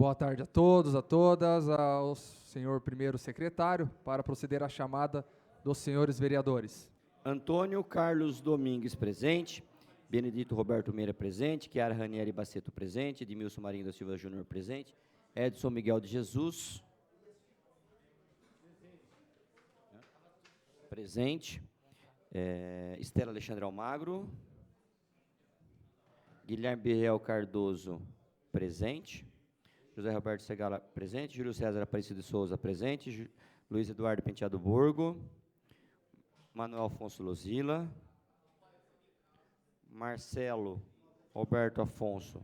Boa tarde a todos, a todas, ao senhor primeiro secretário, para proceder à chamada dos senhores vereadores. Antônio Carlos Domingues, presente. Benedito Roberto Meira, presente. Chiara Ranieri Baceto, presente. Edmilson Marinho da Silva Júnior, presente. Edson Miguel de Jesus, presente. Estela Alexandre Almagro. Guilherme Birrell Cardoso, presente. José Roberto Segala, presente. Júlio César Aparecido de Souza, presente. Luiz Eduardo Penteado Borgo. Manuel Afonso Lozila. Marcelo Roberto Afonso,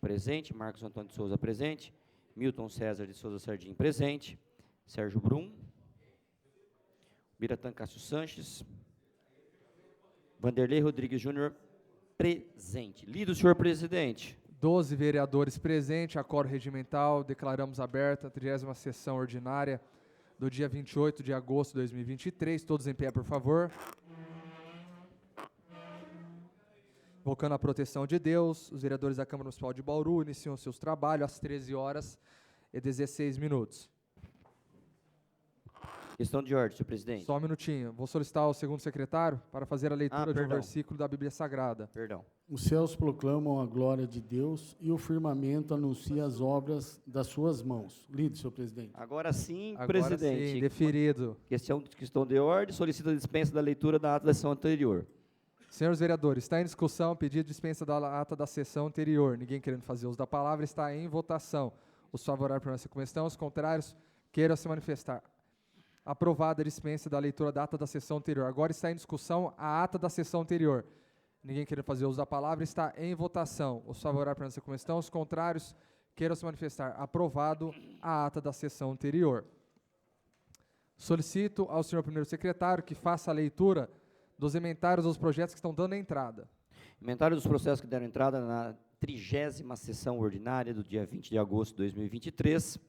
presente. Marcos Antônio de Souza, presente. Milton César de Souza Sardim, presente. Sérgio Brum. Biratã Cássio Sanches. Vanderlei Rodrigues Júnior, presente. Lido, senhor presidente. 12 vereadores presentes, acordo regimental, declaramos aberta a 30ª sessão ordinária do dia 28 de agosto de 2023. Todos em pé, por favor. Invocando a proteção de Deus, os vereadores da Câmara Municipal de Bauru iniciam seus trabalhos às 13h16. Questão de ordem, senhor presidente. Só um minutinho. Vou solicitar ao segundo secretário para fazer a leitura de um versículo da Bíblia Sagrada. Perdão. Os céus proclamam a glória de Deus e o firmamento anuncia as obras das suas mãos. Lido, senhor presidente. Agora sim, Agora presidente. sim, deferido. Questão de ordem, solicita a dispensa da leitura da ata da sessão anterior. Senhores vereadores, está em discussão o pedido de dispensa da ata da sessão anterior. Ninguém querendo fazer uso da palavra, está em votação. Os favoráveis permanecem como estão, os contrários queiram se manifestar. Aprovada a dispensa da leitura da ata da sessão anterior. Agora está em discussão a ata da sessão anterior. Ninguém querendo fazer uso da palavra, está em votação. Os favoráveis permanecem como estão, os contrários queiram se manifestar. Aprovado a ata da sessão anterior. Solicito ao senhor primeiro secretário que faça a leitura dos ementários dos projetos que estão dando entrada. Inventário dos processos que deram entrada na 30ª sessão ordinária do dia 20 de agosto de 2023.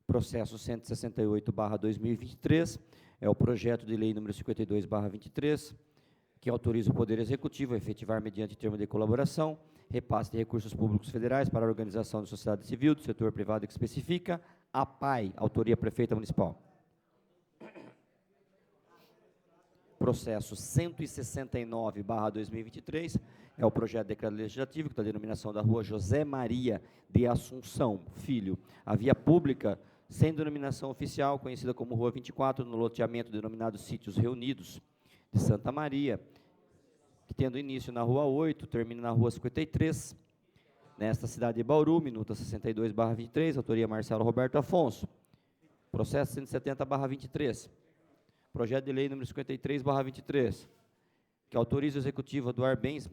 Processo 168/2023, é o projeto de lei número 52/23, que autoriza o Poder Executivo a efetivar, mediante termo de colaboração, repasse de recursos públicos federais para a organização da sociedade civil, do setor privado que especifica, a PAI, autoria prefeita municipal. Processo 169/2023, é o projeto de decreto legislativo que dá a denominação da rua José Maria de Assunção Filho, a via pública sem denominação oficial, conhecida como Rua 24, no loteamento denominado Sítios Reunidos de Santa Maria, que tendo início na Rua 8, termina na Rua 53, nesta cidade de Bauru, minuta 62/23, autoria Marcelo Roberto Afonso. Processo 170/23. Projeto de lei número 53/23, que autoriza o executivo a doar bens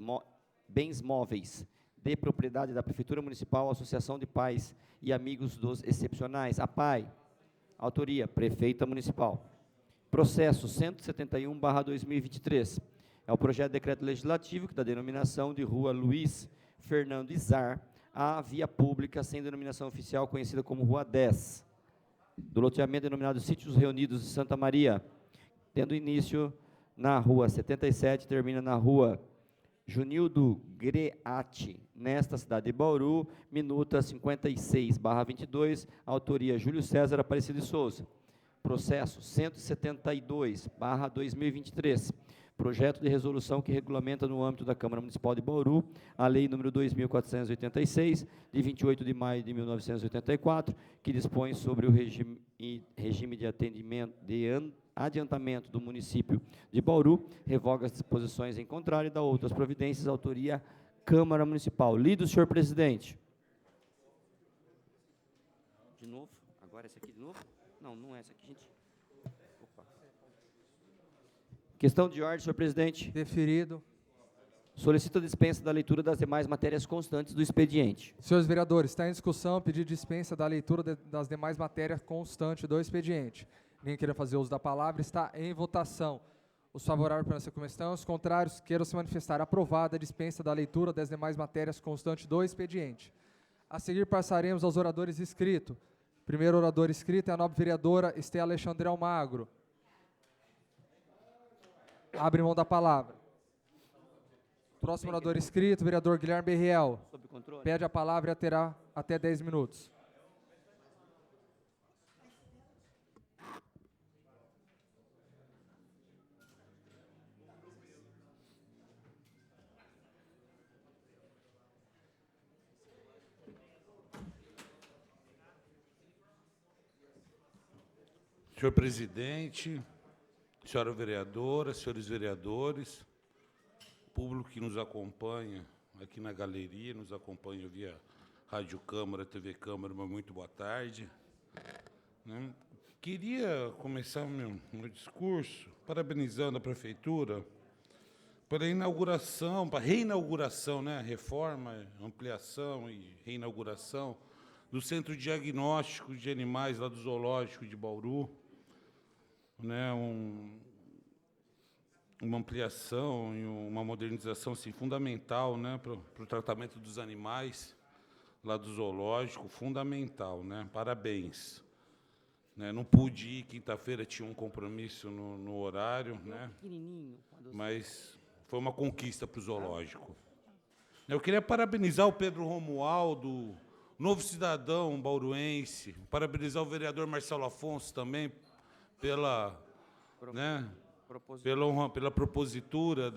móveis de propriedade da Prefeitura Municipal, Associação de Pais e Amigos dos Excepcionais, a PAI, autoria Prefeita Municipal. Processo 171/2023, é o projeto de decreto legislativo que dá a denominação de Rua Luiz Fernando Izar, a via pública sem denominação oficial, conhecida como Rua 10, do loteamento denominado Sítios Reunidos de Santa Maria, tendo início na Rua 77, termina na Rua Junildo Greati, nesta cidade de Bauru, minuta 56/22, autoria Júlio César Aparecido de Souza. Processo 172/2023, projeto de resolução que regulamenta no âmbito da Câmara Municipal de Bauru a Lei número 2.486, de 28 de maio de 1984, que dispõe sobre o regime de adiantamento do município de Bauru, revoga as disposições em contrário e dá outras providências, autoria Câmara Municipal. Lido, senhor presidente. De novo? Agora esse aqui de novo? Não, não é esse aqui, gente. Opa. Questão de ordem, senhor presidente. Deferido. Solicito a dispensa da leitura das demais matérias constantes do expediente. Senhores vereadores, está em discussão o pedido de dispensa da leitura das demais matérias constantes do expediente. Ninguém queira fazer uso da palavra, está em votação. Os favoráveis permanecem como estão, os contrários queiram se manifestar. Aprovada a dispensa da leitura das demais matérias constantes do expediente. A seguir passaremos aos oradores inscritos. Primeiro orador inscrito é a nobre vereadora Estela Alexandre Almagro. Abre mão da palavra. Próximo orador inscrito, vereador Guilherme Birrell. Pede a palavra e terá até 10 minutos. Senhor presidente, senhora vereadora, senhores vereadores, público que nos acompanha aqui na galeria, nos acompanha via Rádio Câmara, TV Câmara, uma muito boa tarde. Né? Queria começar meu discurso parabenizando a Prefeitura pela inauguração, para reinauguração, né? Reforma, ampliação e reinauguração do Centro Diagnóstico de Animais lá do Zoológico de Bauru. Né? Uma ampliação e uma modernização assim, fundamental, né? Para o tratamento dos animais lá do Zoológico, fundamental. Né? Parabéns. Né, não pude ir, quinta-feira tinha um compromisso no horário, né, mas foi uma conquista para o zoológico. Eu queria parabenizar o Pedro Romualdo, novo cidadão bauruense, parabenizar o vereador Marcelo Afonso também pela propositura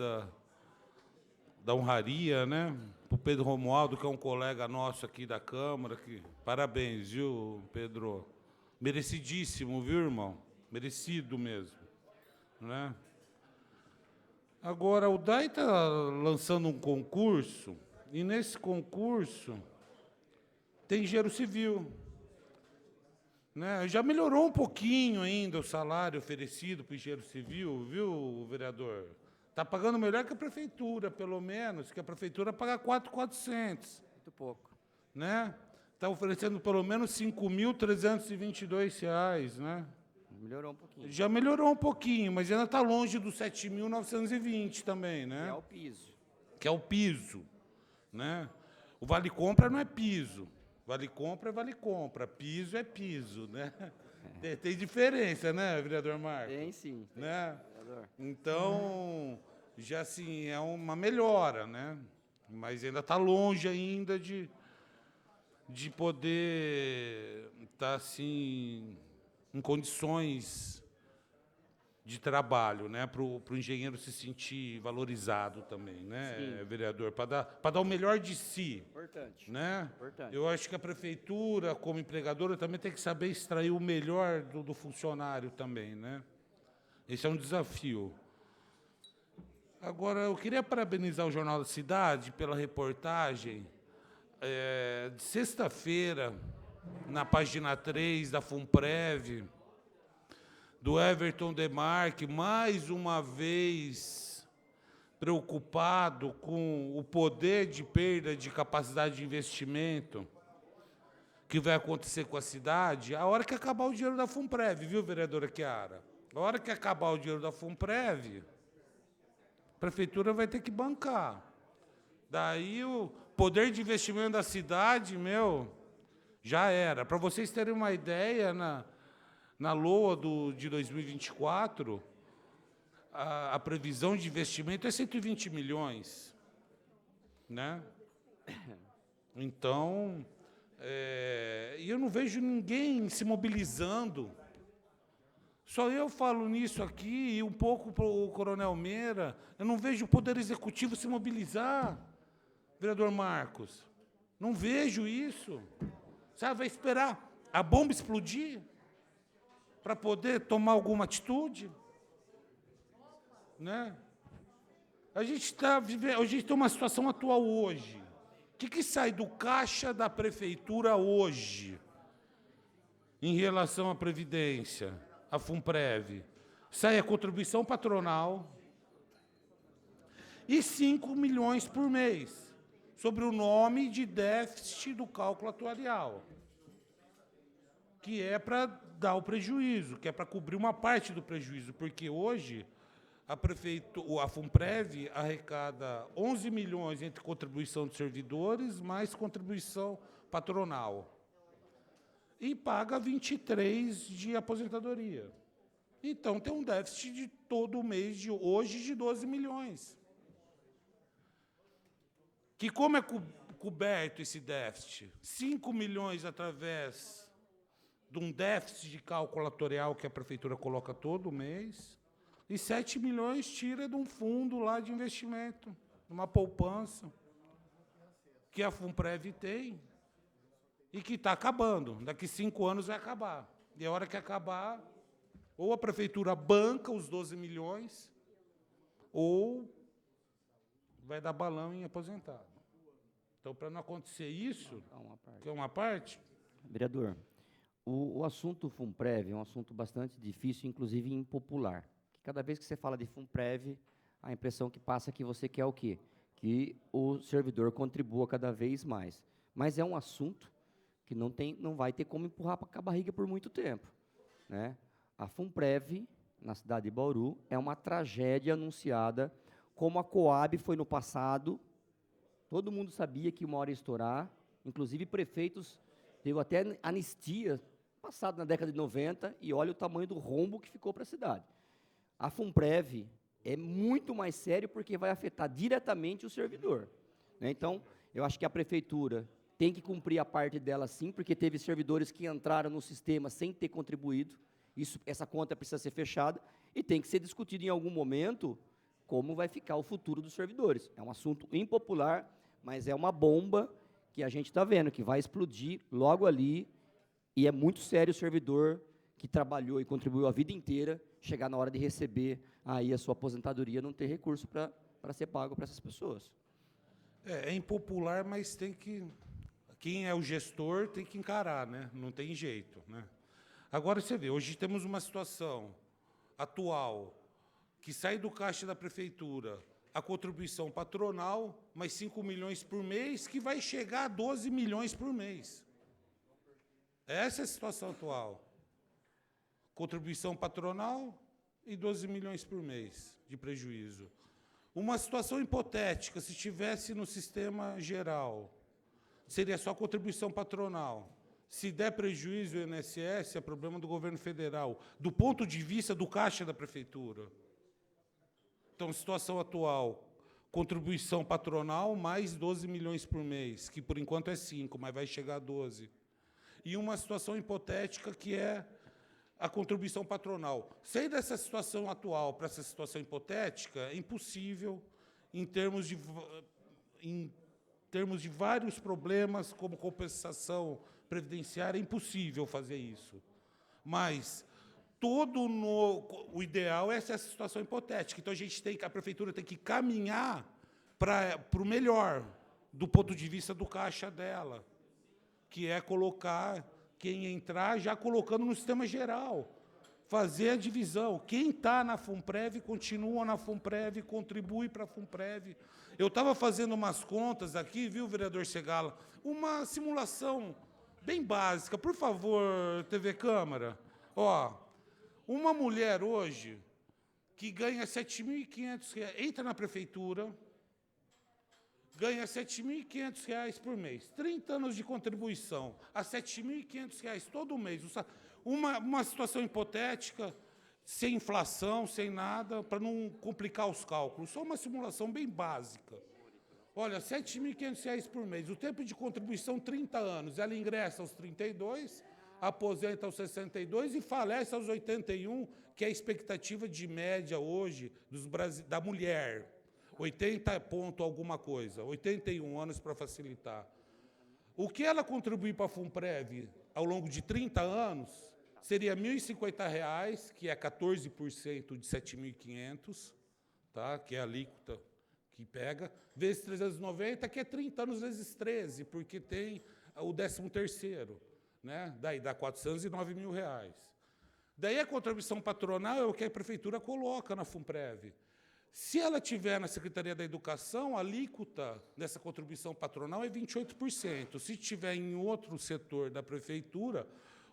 da honraria, né, para o Pedro Romualdo, que é um colega nosso aqui da Câmara. Parabéns, viu, Pedro? Merecidíssimo, viu, irmão? Merecido mesmo. Né? Agora, o DAI está lançando um concurso, e nesse concurso tem engenheiro civil. Né? Já melhorou um pouquinho ainda o salário oferecido para o engenheiro civil, viu, vereador? Está pagando melhor que a prefeitura, pelo menos, que a prefeitura paga 4.400. Muito pouco. Né? Está oferecendo pelo menos R$ 5.322, né? Melhorou um pouquinho. Já melhorou um pouquinho, mas ainda está longe dos 7.920 também, né? Que é o piso. Que é o piso, né? O vale compra não é piso. Vale compra é vale compra. Piso é piso, né? Tem diferença, né, vereador Marcos? Tem sim. Né? Vereador. Então, já assim, é uma melhora, né? Mas ainda está longe ainda de poder estar assim em condições de trabalho, né, para o engenheiro se sentir valorizado também, né, Sim. vereador, para dar o melhor de si. Importante. Né? Importante. Eu acho que a prefeitura, como empregadora, também tem que saber extrair o melhor do funcionário também, né? Esse é um desafio. Agora, eu queria parabenizar o Jornal da Cidade pela reportagem de sexta-feira, na página 3 da FUNPREV, do Everton Demarque, mais uma vez preocupado com o poder de perda de capacidade de investimento que vai acontecer com a cidade, a hora que acabar o dinheiro da FUNPREV, viu, vereadora Chiara? A hora que acabar o dinheiro da FUNPREV, a prefeitura vai ter que bancar. Daí o poder de investimento da cidade, já era. Para vocês terem uma ideia, na LOA de 2024, a previsão de investimento é 120 milhões. Né? Então, eu não vejo ninguém se mobilizando. Só eu falo nisso aqui, e um pouco para o Coronel Meira. Eu não vejo o Poder Executivo se mobilizar, vereador Marcos. Não vejo isso. Sabe, vai esperar a bomba explodir para poder tomar alguma atitude? Né? A gente tem uma situação atual hoje. O que sai do caixa da prefeitura hoje em relação à Previdência, à FUNPREV? Sai a contribuição patronal e 5 milhões por mês, sobre o nome de déficit do cálculo atuarial, que é para dar o prejuízo, que é para cobrir uma parte do prejuízo, porque hoje a FUNPREV arrecada 11 milhões entre contribuição de servidores mais contribuição patronal e paga 23 de aposentadoria. Então, tem um déficit de todo mês de hoje de 12 milhões. Que como é coberto esse déficit? 5 milhões através de um déficit de cálculo atuarial que a prefeitura coloca todo mês, e 7 milhões tira de um fundo lá de investimento, uma poupança, que a FUNPREV tem, e que está acabando. Daqui 5 anos vai acabar. E a hora que acabar, Ou a prefeitura banca os 12 milhões, ou vai dar balão em aposentado. Então, para não acontecer isso, que é uma parte... Vereador, o assunto FUNPREV é um assunto bastante difícil, inclusive impopular. Cada vez que você fala de FUNPREV, a impressão que passa é que você quer o quê? Que o servidor contribua cada vez mais. Mas é um assunto que não vai ter como empurrar com a barriga por muito tempo, né? A FUNPREV, na cidade de Bauru, é uma tragédia anunciada, como a Coab foi no passado. Todo mundo sabia que uma hora ia estourar, inclusive prefeitos, teve até anistia, passado na década de 90, e olha o tamanho do rombo que ficou para a cidade. A FUNPREV é muito mais sério porque vai afetar diretamente o servidor, né? Então, eu acho que a prefeitura tem que cumprir a parte dela sim, porque teve servidores que entraram no sistema sem ter contribuído, essa conta precisa ser fechada, e tem que ser discutido em algum momento como vai ficar o futuro dos servidores. É um assunto impopular, mas é uma bomba que a gente está vendo, que vai explodir logo ali, e é muito sério o servidor que trabalhou e contribuiu a vida inteira, chegar na hora de receber aí a sua aposentadoria, não ter recurso para ser pago para essas pessoas. É impopular, mas tem que... Quem é o gestor tem que encarar, né? Não tem jeito, né? Agora, você vê, hoje temos uma situação atual que sai do caixa da prefeitura a contribuição patronal, mais 5 milhões por mês, que vai chegar a 12 milhões por mês. Essa é a situação atual. Contribuição patronal e 12 milhões por mês de prejuízo. Uma situação hipotética, se estivesse no sistema geral, seria só contribuição patronal. Se der prejuízo o INSS, é problema do governo federal, do ponto de vista do caixa da prefeitura. Então, situação atual, contribuição patronal mais 12 milhões por mês, que por enquanto é 5, mas vai chegar a 12. E uma situação hipotética que é a contribuição patronal. Sair dessa situação atual para essa situação hipotética é impossível em termos de vários problemas, como compensação previdenciária, é impossível fazer isso. Mas o ideal é essa situação hipotética. Então, a prefeitura tem que caminhar para o melhor, do ponto de vista do caixa dela, que é colocar quem entrar já colocando no sistema geral, fazer a divisão. Quem está na FUNPREV, continua na FUNPREV, contribui para a FUNPREV. Eu estava fazendo umas contas aqui, viu, vereador Segala? Uma simulação bem básica. Por favor, TV Câmara. Ó, uma mulher hoje que ganha R$ 7.500, entra na prefeitura, ganha R$ 7.500 por mês, 30 anos de contribuição, a R$ 7.500 todo mês. Uma situação hipotética, sem inflação, sem nada, para não complicar os cálculos. Só uma simulação bem básica. Olha, R$ 7.500 por mês, o tempo de contribuição, 30 anos. Ela ingressa aos 32, aposenta aos 62 e falece aos 81, que é a expectativa de média hoje da mulher. 80 ponto alguma coisa, 81 anos para facilitar. O que ela contribui para a FUNPREV ao longo de 30 anos seria R$ 1.050, que é 14% de 7.500, tá? Que é a alíquota que pega, vezes 390, que é 30 anos vezes 13, porque tem o 13º, né? Daí dá R$ 409 mil. Daí a contribuição patronal é o que a prefeitura coloca na FUNPREV. Se ela tiver na Secretaria da Educação, a alíquota dessa contribuição patronal é 28%. Se tiver em outro setor da prefeitura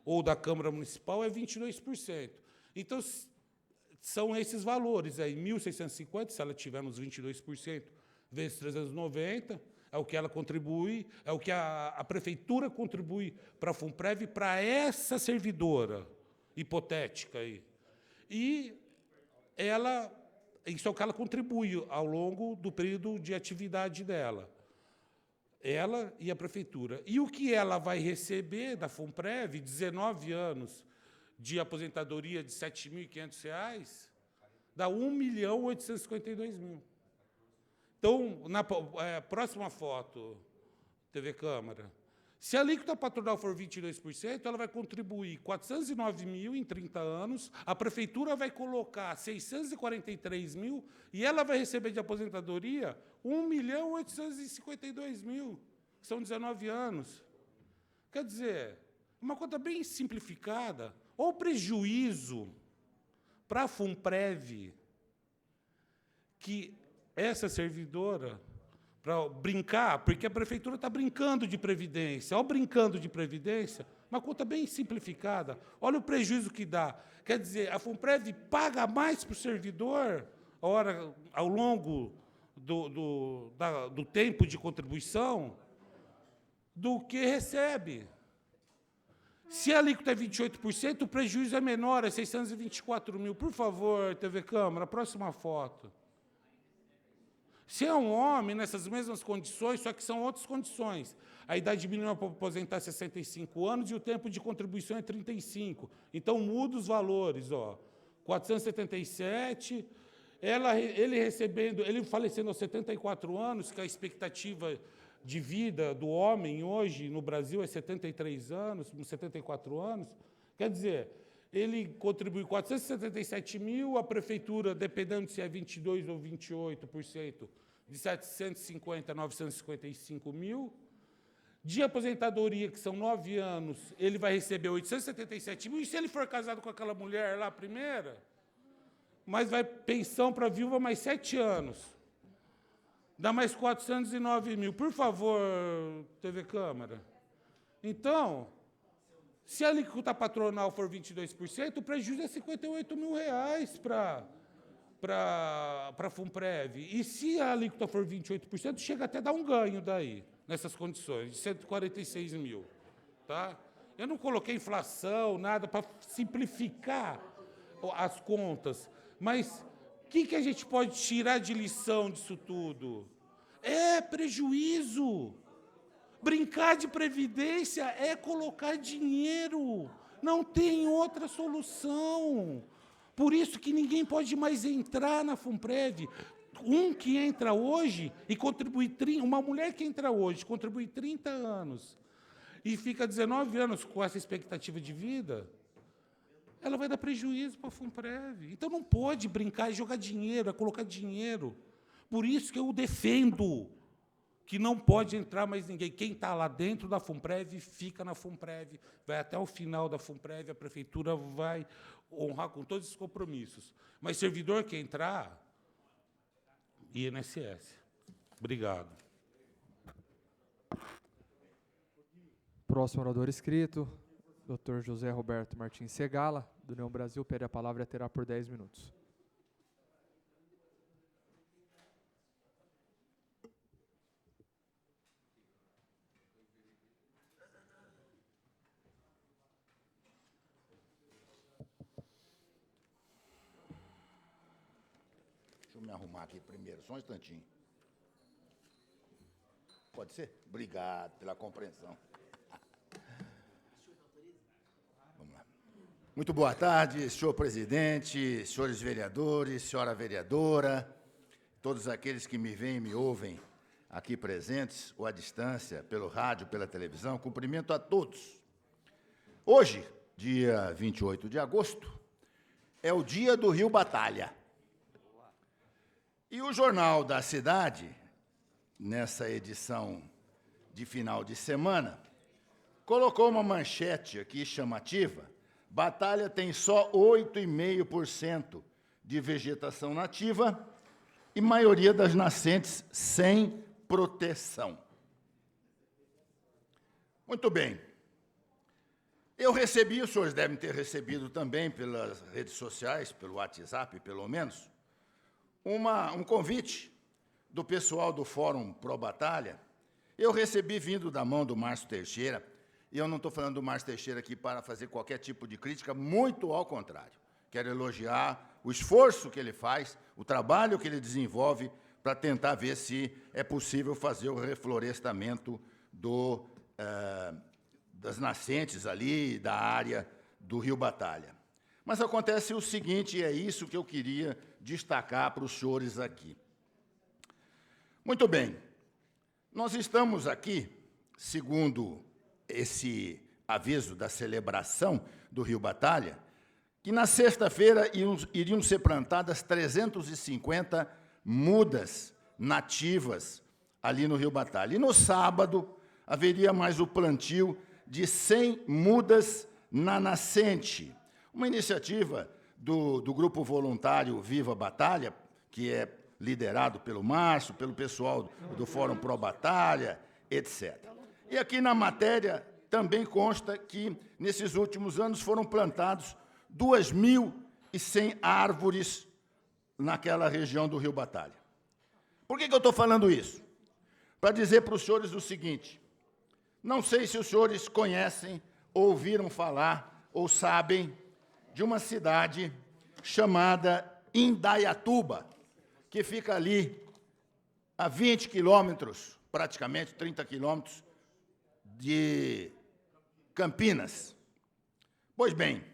ou da Câmara Municipal, é 22%. Então, são esses valores aí, 1.650, se ela tiver nos 22%, vezes 390, é o que ela contribui, é o que a prefeitura contribui para a FUNPREV, para essa servidora hipotética aí. E isso é o que ela contribui ao longo do período de atividade dela. Ela e a prefeitura. E o que ela vai receber da FUNPREV, 19 anos de aposentadoria de R$ 7.500, dá R$ 1.852.000. Então, na próxima foto, TV Câmara, Se a alíquota patronal for 22%, ela vai contribuir 409 mil em 30 anos, a prefeitura vai colocar 643 mil e ela vai receber de aposentadoria 1.852.000, que são 19 anos. Quer dizer, uma conta bem simplificada, ou prejuízo para a FUNPREV, que essa servidora, para brincar, porque a prefeitura está brincando de previdência. Ao brincando de previdência, uma conta bem simplificada, olha o prejuízo que dá. Quer dizer, a FUNPREV paga mais para o servidor ao longo do tempo de contribuição do que recebe. Se a alíquota é 28%, o prejuízo é menor, é 624 mil. Por favor, TV Câmara, próxima foto. Se é um homem, nessas mesmas condições, só que são outras condições. A idade mínima para aposentar é 65 anos e o tempo de contribuição é 35. Então, muda os valores. 477, ele falecendo aos 74 anos, que a expectativa de vida do homem hoje no Brasil é 73 anos, 74 anos. Quer dizer, ele contribui 477 mil, a prefeitura, dependendo se é 22% ou 28%, de 750 a 955 mil. De aposentadoria, que são 9 anos, ele vai receber 877 mil. E se ele for casado com aquela mulher lá, a primeira, mas vai pensão para a viúva mais 7 anos. Dá mais 409 mil. Por favor, TV Câmara. Então, se a alíquota patronal for 22%, o prejuízo é 58 mil reais para a FUNPREV. E se a alíquota for 28%, chega até a dar um ganho daí, nessas condições, de 146 mil. Tá? Eu não coloquei inflação, nada, para simplificar as contas, mas o que a gente pode tirar de lição disso tudo? É prejuízo. Brincar de previdência é colocar dinheiro. Não tem outra solução. Por isso que ninguém pode mais entrar na FUNPREV. Que entra hoje e contribui... Uma mulher que entra hoje, contribui 30 anos e fica 19 anos com essa expectativa de vida, ela vai dar prejuízo para a FUNPREV. Então, não pode brincar e jogar dinheiro, é colocar dinheiro. Por isso que eu defendo que não pode entrar mais ninguém. Quem está lá dentro da FUNPREV, fica na FUNPREV, vai até o final da FUNPREV, a prefeitura vai honrar com todos os compromissos. Mas servidor que entrar, INSS. Obrigado. Próximo orador inscrito, Dr. José Roberto Martins Segala, do União Brasil, pede a palavra e terá por 10 minutos. Deixa eu me arrumar aqui primeiro, só um instantinho. Pode ser? Obrigado pela compreensão. Vamos lá. Muito boa tarde, senhor presidente, senhores vereadores, senhora vereadora, todos aqueles que me veem e me ouvem aqui presentes, ou à distância, pelo rádio, pela televisão, cumprimento a todos. Hoje, dia 28 de agosto, é o dia do Rio Batalha. E o Jornal da Cidade, nessa edição de final de semana, colocou uma manchete aqui chamativa: Batalha tem só 8,5% de vegetação nativa e maioria das nascentes sem proteção. Muito bem. Eu recebi, os senhores devem ter recebido também pelas redes sociais, pelo WhatsApp, pelo menos, um convite do pessoal do Fórum Pro Batalha. Eu recebi vindo da mão do Márcio Teixeira, e eu não estou falando do Márcio Teixeira aqui para fazer qualquer tipo de crítica, muito ao contrário. Quero elogiar o esforço que ele faz, o trabalho que ele desenvolve para tentar ver se é possível fazer o reflorestamento das nascentes ali, da área do Rio Batalha. Mas acontece o seguinte, e é isso que eu queria destacar para os senhores aqui. Muito bem, nós estamos aqui, segundo esse aviso da celebração do Rio Batalha, que na sexta-feira iriam ser plantadas 350 mudas nativas ali no Rio Batalha. E no sábado haveria mais o plantio de 100 mudas na nascente, uma iniciativa do grupo voluntário Viva Batalha, que é liderado pelo Márcio, pelo pessoal do Fórum Pro Batalha, etc. E aqui na matéria também consta que, nesses últimos anos, foram plantados 2.100 árvores naquela região do Rio Batalha. Por que eu estou falando isso? Para dizer para os senhores o seguinte: não sei se os senhores conhecem, ouviram falar ou sabem de uma cidade chamada Indaiatuba, que fica ali a 20 quilômetros, praticamente 30 quilômetros, de Campinas. Pois bem,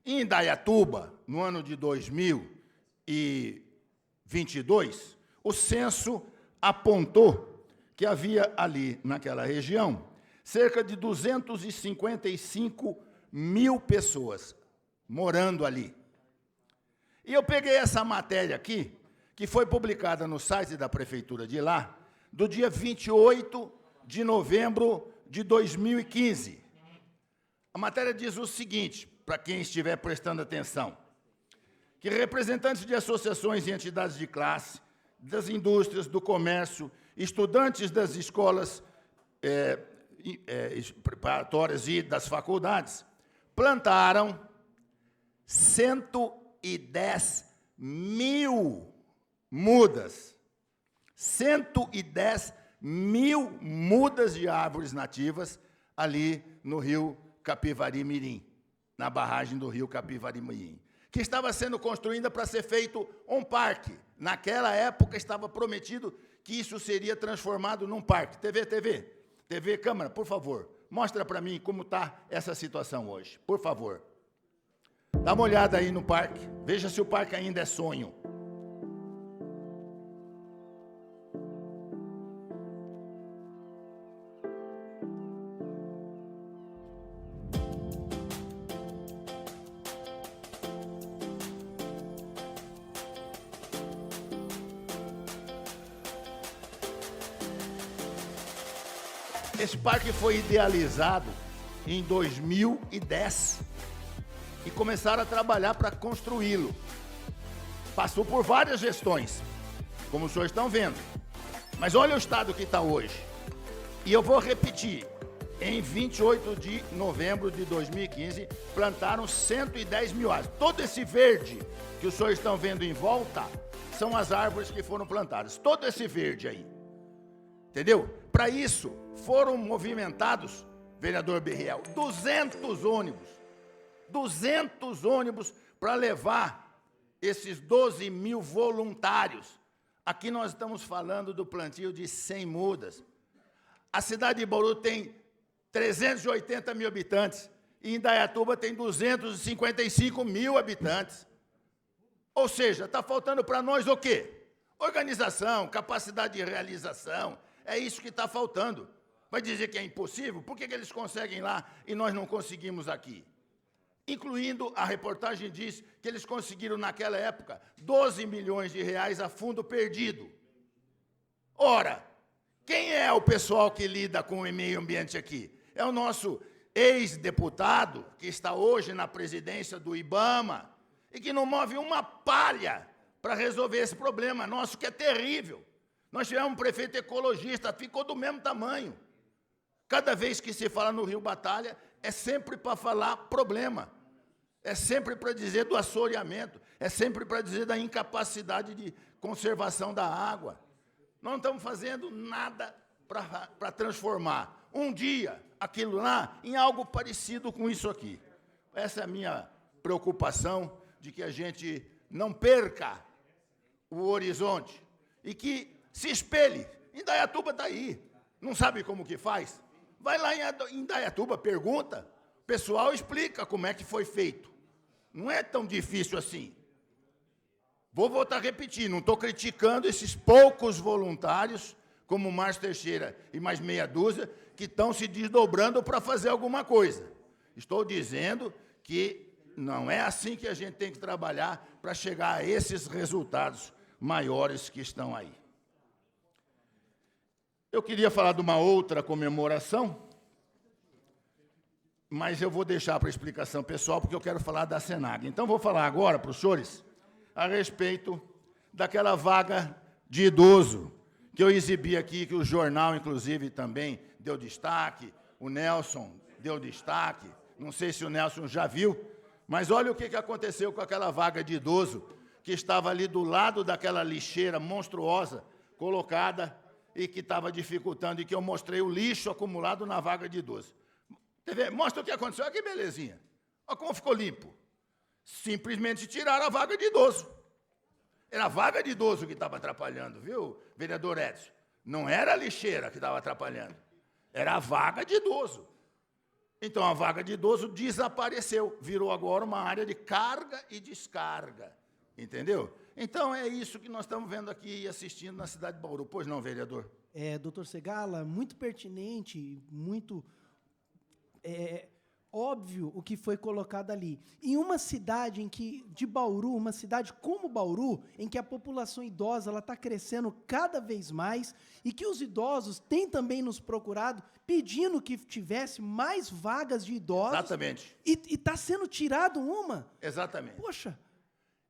em Indaiatuba, no ano de 2022, o censo apontou que havia ali, naquela região, cerca de 255 mil pessoas morando ali. E eu peguei essa matéria aqui, que foi publicada no site da prefeitura de lá, do dia 28 de novembro de 2015. A matéria diz o seguinte, para quem estiver prestando atenção, que representantes de associações e entidades de classe, das indústrias, do comércio, estudantes das escolas preparatórias e das faculdades, plantaram 110 mil mudas. 110 mil mudas de árvores nativas ali no rio Capivari-Mirim, na barragem do rio Capivari-Mirim, que estava sendo construída para ser feito um parque. Naquela época estava prometido que isso seria transformado num parque. TV, câmera, por favor, mostra para mim como está essa situação hoje, por favor. Dá uma olhada aí no parque, veja se o parque ainda é sonho. Esse parque foi idealizado em 2010 e começaram a trabalhar para construí-lo. Passou por várias gestões, como os senhores estão vendo. Mas olha o estado que está hoje. E eu vou repetir. Em 28 de novembro de 2015, plantaram 110 mil árvores. Todo esse verde que os senhores estão vendo em volta são as árvores que foram plantadas. Todo esse verde aí. Entendeu? Para isso, foram movimentados, vereador Berriel, 200 ônibus para levar esses 12 mil voluntários. Aqui nós estamos falando do plantio de 100 mudas. A cidade de Bauru tem 380 mil habitantes e Indaiatuba tem 255 mil habitantes. Ou seja, está faltando para nós o quê? Organização, capacidade de realização. É isso que está faltando. Vai dizer que é impossível? Por que eles conseguem lá e nós não conseguimos aqui? Incluindo, a reportagem diz que eles conseguiram, naquela época, 12 milhões de reais a fundo perdido. Ora, quem é o pessoal que lida com o meio ambiente aqui? É o nosso ex-deputado, que está hoje na presidência do IBAMA, e que não move uma palha para resolver esse problema nosso, que é terrível. Nós tivemos um prefeito ecologista, ficou do mesmo tamanho. Cada vez que se fala no Rio Batalha, é sempre para falar problema. É sempre para dizer do assoreamento. É sempre para dizer da incapacidade de conservação da água. Nós não estamos fazendo nada para transformar um dia aquilo lá em algo parecido com isso aqui. Essa é a minha preocupação, de que a gente não perca o horizonte e que se espelhe. Indaiatuba está aí. Não sabe como que faz? Vai lá em Indaiatuba, pergunta. O pessoal explica como é que foi feito. Não é tão difícil assim. Vou voltar a repetir, não estou criticando esses poucos voluntários, como o Márcio Teixeira e mais meia dúzia, que estão se desdobrando para fazer alguma coisa. Estou dizendo que não é assim que a gente tem que trabalhar para chegar a esses resultados maiores que estão aí. Eu queria falar de uma outra comemoração, mas eu vou deixar para explicação pessoal, porque eu quero falar da Senag. Então, vou falar agora para os senhores a respeito daquela vaga de idoso que eu exibi aqui, que o jornal, inclusive, também deu destaque, o Nelson deu destaque, não sei se o Nelson já viu, mas olha o que aconteceu com aquela vaga de idoso que estava ali do lado daquela lixeira monstruosa colocada e que estava dificultando, e que eu mostrei o lixo acumulado na vaga de idoso. TV, mostra o que aconteceu. Olha que belezinha. Olha como ficou limpo. Simplesmente tiraram a vaga de idoso. Era a vaga de idoso que estava atrapalhando, viu, vereador Edson? Não era a lixeira que estava atrapalhando. Era a vaga de idoso. Então, a vaga de idoso desapareceu. Virou agora uma área de carga e descarga. Entendeu? Então, é isso que nós estamos vendo aqui e assistindo na cidade de Bauru. Pois não, vereador? Doutor Segala, muito pertinente, muito óbvio o que foi colocado ali. Em uma cidade de Bauru, uma cidade como Bauru, em que a população idosa está crescendo cada vez mais e que os idosos têm também nos procurado pedindo que tivesse mais vagas de idosos. Exatamente. E está sendo tirado uma. Exatamente. Poxa.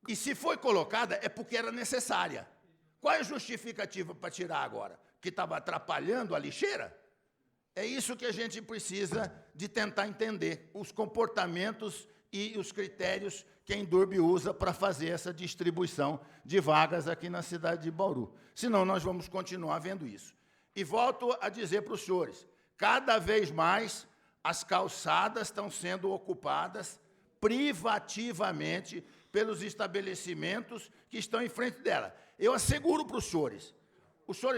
E se foi colocada, é porque era necessária. Qual é a justificativa para tirar agora? Que estava atrapalhando a lixeira? É isso que a gente precisa de tentar entender, os comportamentos e os critérios que a Endurbe usa para fazer essa distribuição de vagas aqui na cidade de Bauru. Senão, nós vamos continuar vendo isso. E volto a dizer para os senhores, cada vez mais as calçadas estão sendo ocupadas privativamente pelos estabelecimentos que estão em frente dela. Eu asseguro para os senhores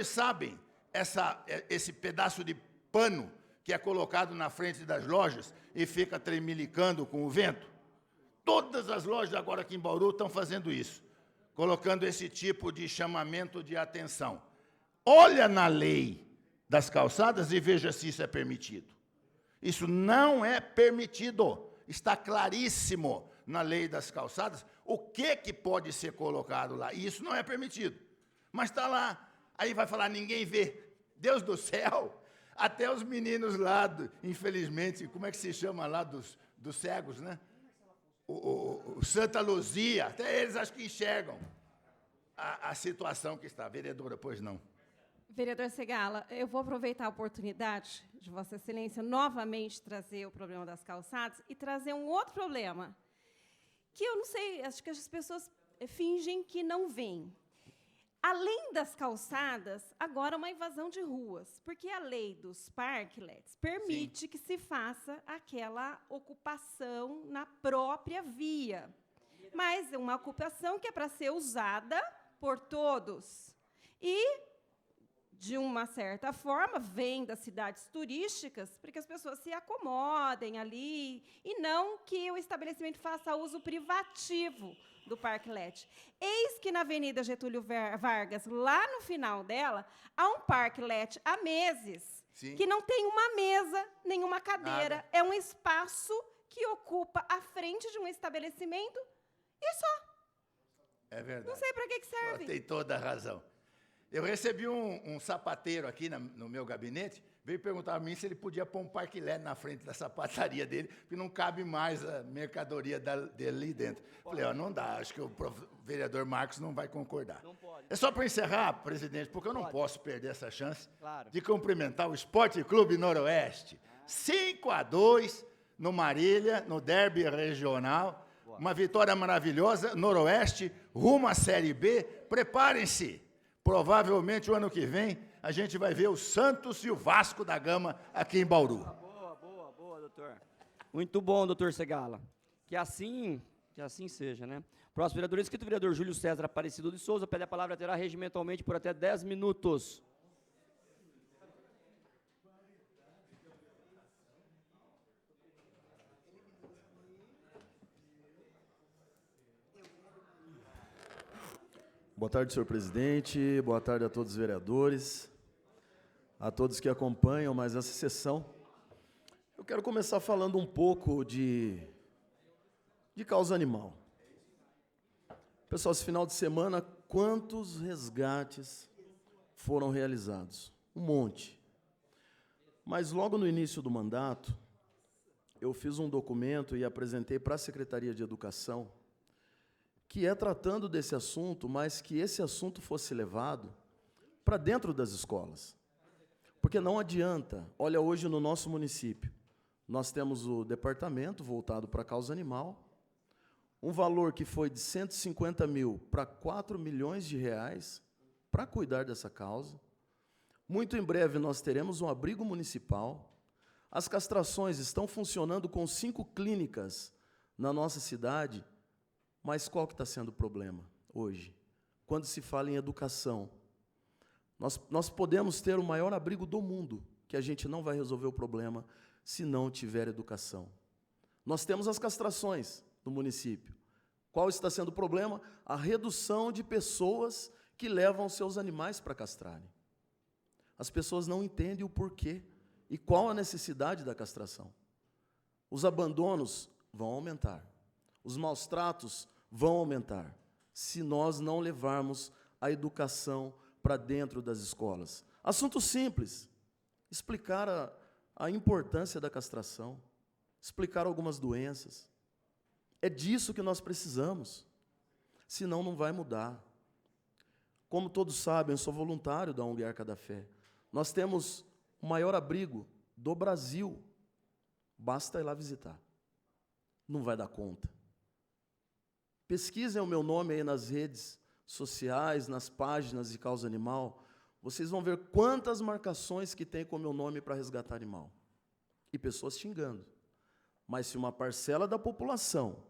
sabem esse pedaço de pano que é colocado na frente das lojas e fica tremelicando com o vento? Todas as lojas agora aqui em Bauru estão fazendo isso, colocando esse tipo de chamamento de atenção. Olha na lei das calçadas e veja se isso é permitido. Isso não é permitido. Está claríssimo na lei das calçadas o que pode ser colocado lá. E isso não é permitido. Mas está lá. Aí vai falar, ninguém vê. Deus do céu, até os meninos lá, infelizmente, como é que se chama lá dos cegos, né? O Santa Luzia, até eles acho que enxergam a situação que está. Vereadora, pois não. Vereador Segala, eu vou aproveitar a oportunidade de Vossa Excelência novamente trazer o problema das calçadas e trazer um outro problema, que eu não sei, acho que as pessoas fingem que não veem. Além das calçadas, agora uma invasão de ruas, porque a lei dos parklets permite que se faça aquela ocupação na própria via, mas é uma ocupação que é para ser usada por todos. E, de uma certa forma, vem das cidades turísticas para que as pessoas se acomodem ali e não que o estabelecimento faça uso privativo do parklet. Eis que na Avenida Getúlio Vargas, lá no final dela, há um parklet há meses, Sim. que não tem uma mesa, nenhuma cadeira. Nada. É um espaço que ocupa a frente de um estabelecimento e só. É verdade. Não sei para que serve. Tem toda a razão. Eu recebi um sapateiro aqui no meu gabinete, veio perguntar a mim se ele podia pôr um parklet na frente da sapataria dele, porque não cabe mais a mercadoria dele ali dentro. Falei, não dá, acho que o vereador Marcos não vai concordar. Não pode. É só para encerrar, presidente, porque eu não posso perder essa chance de cumprimentar o Esporte Clube Noroeste. 5-2 no Marília, no derby regional. Uma vitória maravilhosa, Noroeste, rumo à Série B. Preparem-se. Provavelmente, o ano que vem, a gente vai ver o Santos e o Vasco da Gama aqui em Bauru. Boa, doutor. Muito bom, doutor Segala. Que assim seja, né? Próximo vereador, inscrito o vereador Júlio César Aparecido de Souza, pede a palavra, terá regimentalmente por até 10 minutos. Boa tarde, senhor presidente. Boa tarde a todos os vereadores. a todos que acompanham mais essa sessão. Eu quero começar falando um pouco de causa animal. Pessoal, esse final de semana, quantos resgates foram realizados? Um monte. Mas logo no início do mandato, eu fiz um documento e apresentei para a Secretaria de Educação, que é tratando desse assunto, mas que esse assunto fosse levado para dentro das escolas. Porque não adianta, olha, hoje no nosso município, nós temos o departamento voltado para a causa animal, um valor que foi de 150 mil para 4 milhões de reais para cuidar dessa causa. Muito em breve nós teremos um abrigo municipal. As castrações estão funcionando com 5 clínicas na nossa cidade, mas qual que está sendo o problema hoje? Quando se fala em educação, nós podemos ter o maior abrigo do mundo, que a gente não vai resolver o problema se não tiver educação. Nós temos as castrações no município. Qual está sendo o problema? A redução de pessoas que levam seus animais para castrarem. As pessoas não entendem o porquê e qual a necessidade da castração. Os abandonos vão aumentar. Os maus tratos vão aumentar, se nós não levarmos a educação para dentro das escolas. Assunto simples, explicar a importância da castração, explicar algumas doenças. É disso que nós precisamos, senão não vai mudar. Como todos sabem, eu sou voluntário da ONG Arca da Fé. Nós temos o maior abrigo do Brasil. Basta ir lá visitar. Não vai dar conta. Pesquisem o meu nome aí nas redes sociais, nas páginas de causa animal. Vocês vão ver quantas marcações que tem com o meu nome para resgatar animal. E pessoas xingando. Mas se uma parcela da população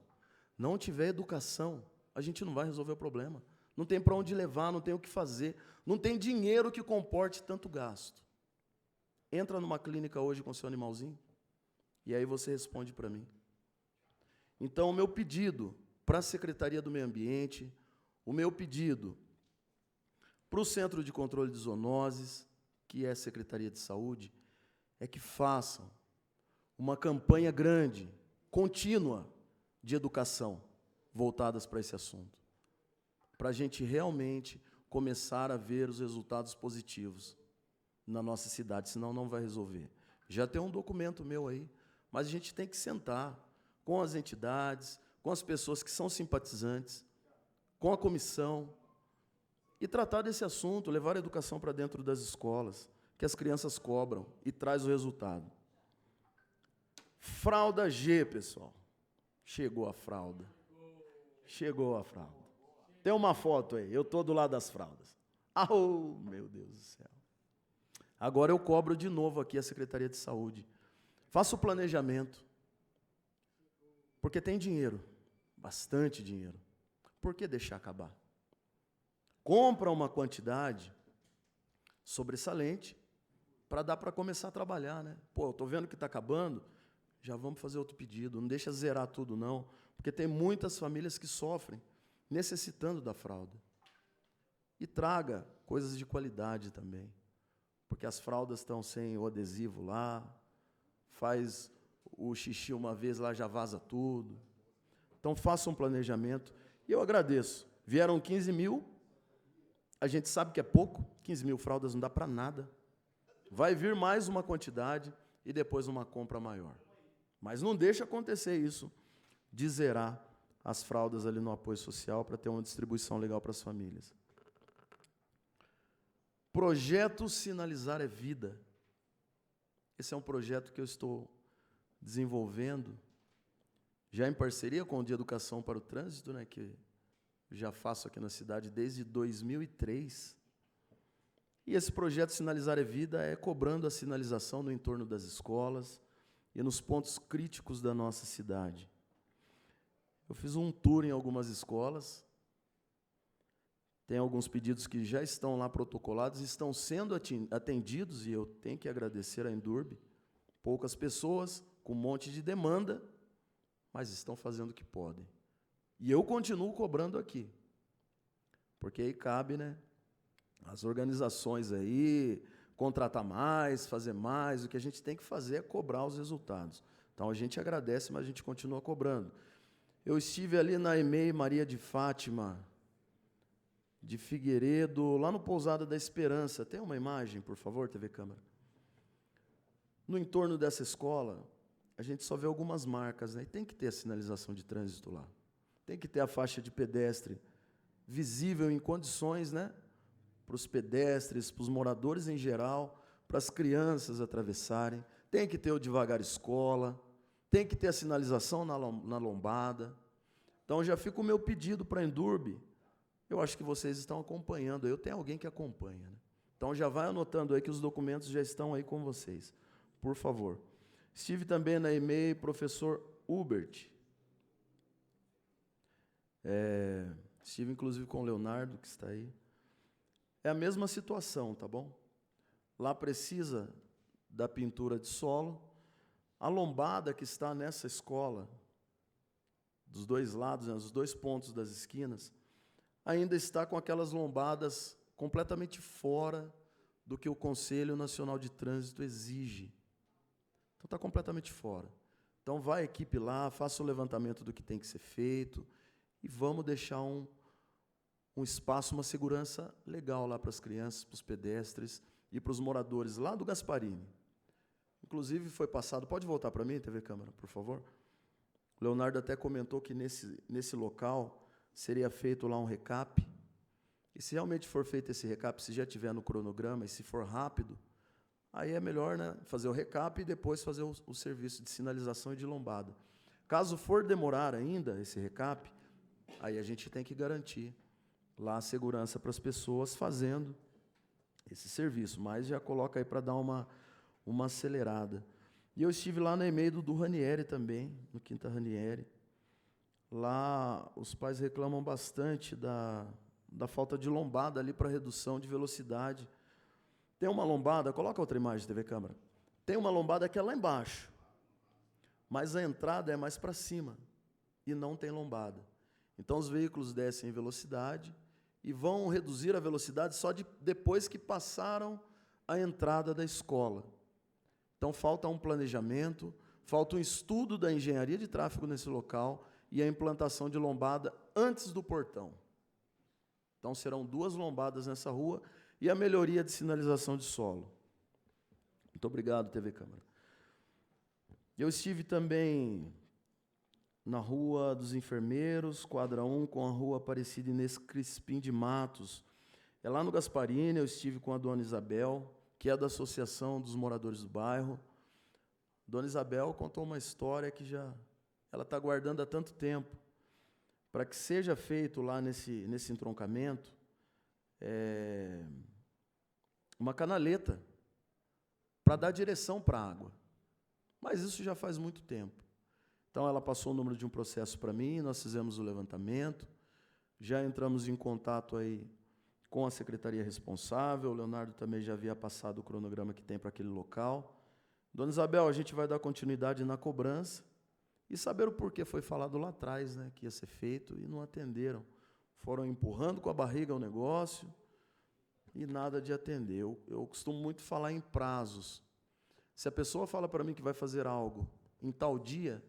não tiver educação, a gente não vai resolver o problema. Não tem para onde levar, não tem o que fazer, não tem dinheiro que comporte tanto gasto. Entra numa clínica hoje com seu animalzinho, e aí você responde para mim. Então, o meu pedido para a Secretaria do Meio Ambiente, o meu pedido para o Centro de Controle de Zoonoses, que é a Secretaria de Saúde, é que façam uma campanha grande, contínua, de educação, voltadas para esse assunto, para a gente realmente começar a ver os resultados positivos na nossa cidade, senão não vai resolver. Já tem um documento meu aí, mas a gente tem que sentar com as entidades, com as pessoas que são simpatizantes, com a comissão, e tratar desse assunto, levar a educação para dentro das escolas, que as crianças cobram e traz o resultado. Fralda G, pessoal. Chegou a fralda. Chegou a fralda. Tem uma foto aí, eu estou do lado das fraldas. Oh, meu Deus do céu. Agora eu cobro de novo aqui a Secretaria de Saúde. Faça o planejamento. Porque tem dinheiro, bastante dinheiro. Por que deixar acabar? Compra uma quantidade sobressalente para dar para começar a trabalhar, né? Pô, eu estou vendo que está acabando, já vamos fazer outro pedido. Não deixa zerar tudo, não, porque tem muitas famílias que sofrem, necessitando da fralda. E traga coisas de qualidade também, porque as fraldas estão sem o adesivo lá, faz o xixi uma vez lá, já vaza tudo. Então, faça um planejamento. E eu agradeço. Vieram 15 mil, a gente sabe que é pouco, 15 mil fraldas não dá para nada. Vai vir mais uma quantidade e depois uma compra maior. Mas não deixa acontecer isso, de zerar as fraldas ali no apoio social para ter uma distribuição legal para as famílias. Projeto Sinalizar é Vida. Esse é um projeto que eu estou desenvolvendo, já em parceria com o de Educação para o Trânsito, né, que já faço aqui na cidade desde 2003. E esse projeto Sinalizar é Vida é cobrando a sinalização no entorno das escolas e nos pontos críticos da nossa cidade. Eu fiz um tour em algumas escolas, tem alguns pedidos que já estão lá protocolados, estão sendo atendidos, e eu tenho que agradecer à Endurbe. Poucas pessoas, com um monte de demanda, mas estão fazendo o que podem. E eu continuo cobrando aqui, porque aí cabe, né, as organizações aí, contratar mais, fazer mais. O que a gente tem que fazer é cobrar os resultados. Então, a gente agradece, mas a gente continua cobrando. Eu estive ali na EMEI Maria de Fátima, de Figueiredo, lá no Pousada da Esperança. Tem uma imagem, por favor, TV Câmara? No entorno dessa escola, a gente só vê algumas marcas, né? E tem que ter a sinalização de trânsito lá. Tem que ter a faixa de pedestre visível em condições, né? Para os pedestres, para os moradores em geral, para as crianças atravessarem. Tem que ter o devagar escola, tem que ter a sinalização na lombada. Então, já fica o meu pedido para a Endurbe. Eu acho que vocês estão acompanhando. Eu tenho alguém que acompanha, né? Então, já vai anotando aí que os documentos já estão aí com vocês. Por favor. Estive também na EMEI, professor Hubert. Estive, inclusive, com o Leonardo, que está aí. É a mesma situação, tá bom? Lá precisa da pintura de solo. A lombada que está nessa escola, dos dois lados, né, os dois pontos das esquinas, ainda está com aquelas lombadas completamente fora do que o Conselho Nacional de Trânsito exige. Então, está completamente fora. Então, vai a equipe lá, faça o levantamento do que tem que ser feito e vamos deixar um espaço, uma segurança legal lá para as crianças, para os pedestres e para os moradores lá do Gasparini. Inclusive, foi passado... Pode voltar para mim, TV Câmara, por favor? O Leonardo até comentou que nesse local seria feito lá um recap. E se realmente for feito esse recap, se já tiver no cronograma e se for rápido, aí é melhor, né, fazer o recap e depois fazer o serviço de sinalização e de lombada. Caso for demorar ainda esse recap, aí a gente tem que garantir lá a segurança para as pessoas fazendo esse serviço, mas já coloca aí para dar uma acelerada. E eu estive lá na EMEI do Ranieri também, no Quinta Ranieri. Lá os pais reclamam bastante da falta de lombada ali para redução de velocidade. Tem uma lombada, coloca outra imagem, TV Câmara. Tem uma lombada que é lá embaixo, mas a entrada é mais para cima e não tem lombada. Então os veículos descem em velocidade e vão reduzir a velocidade só depois que passaram a entrada da escola. Então falta um planejamento, falta um estudo da engenharia de tráfego nesse local e a implantação de lombada antes do portão. Então serão 2 lombadas nessa rua e a melhoria de sinalização de solo. Muito obrigado, TV Câmara. Eu estive também na Rua dos Enfermeiros, quadra 1, com a Rua Aparecida Inês Crispim de Matos. É lá no Gasparini, eu estive com a dona Isabel, que é da Associação dos Moradores do Bairro. Dona Isabel contou uma história que ela está guardando há tanto tempo, para que seja feito lá nesse entroncamento uma canaleta para dar direção para a água. Mas isso já faz muito tempo. Então, ela passou o número de um processo para mim, nós fizemos o levantamento, já entramos em contato aí com a secretaria responsável, o Leonardo também já havia passado o cronograma que tem para aquele local. Dona Isabel, a gente vai dar continuidade na cobrança e saber o porquê foi falado lá atrás, né, que ia ser feito, e não atenderam. Foram empurrando com a barriga o negócio e nada de atender. Eu costumo muito falar em prazos. Se a pessoa fala para mim que vai fazer algo em tal dia,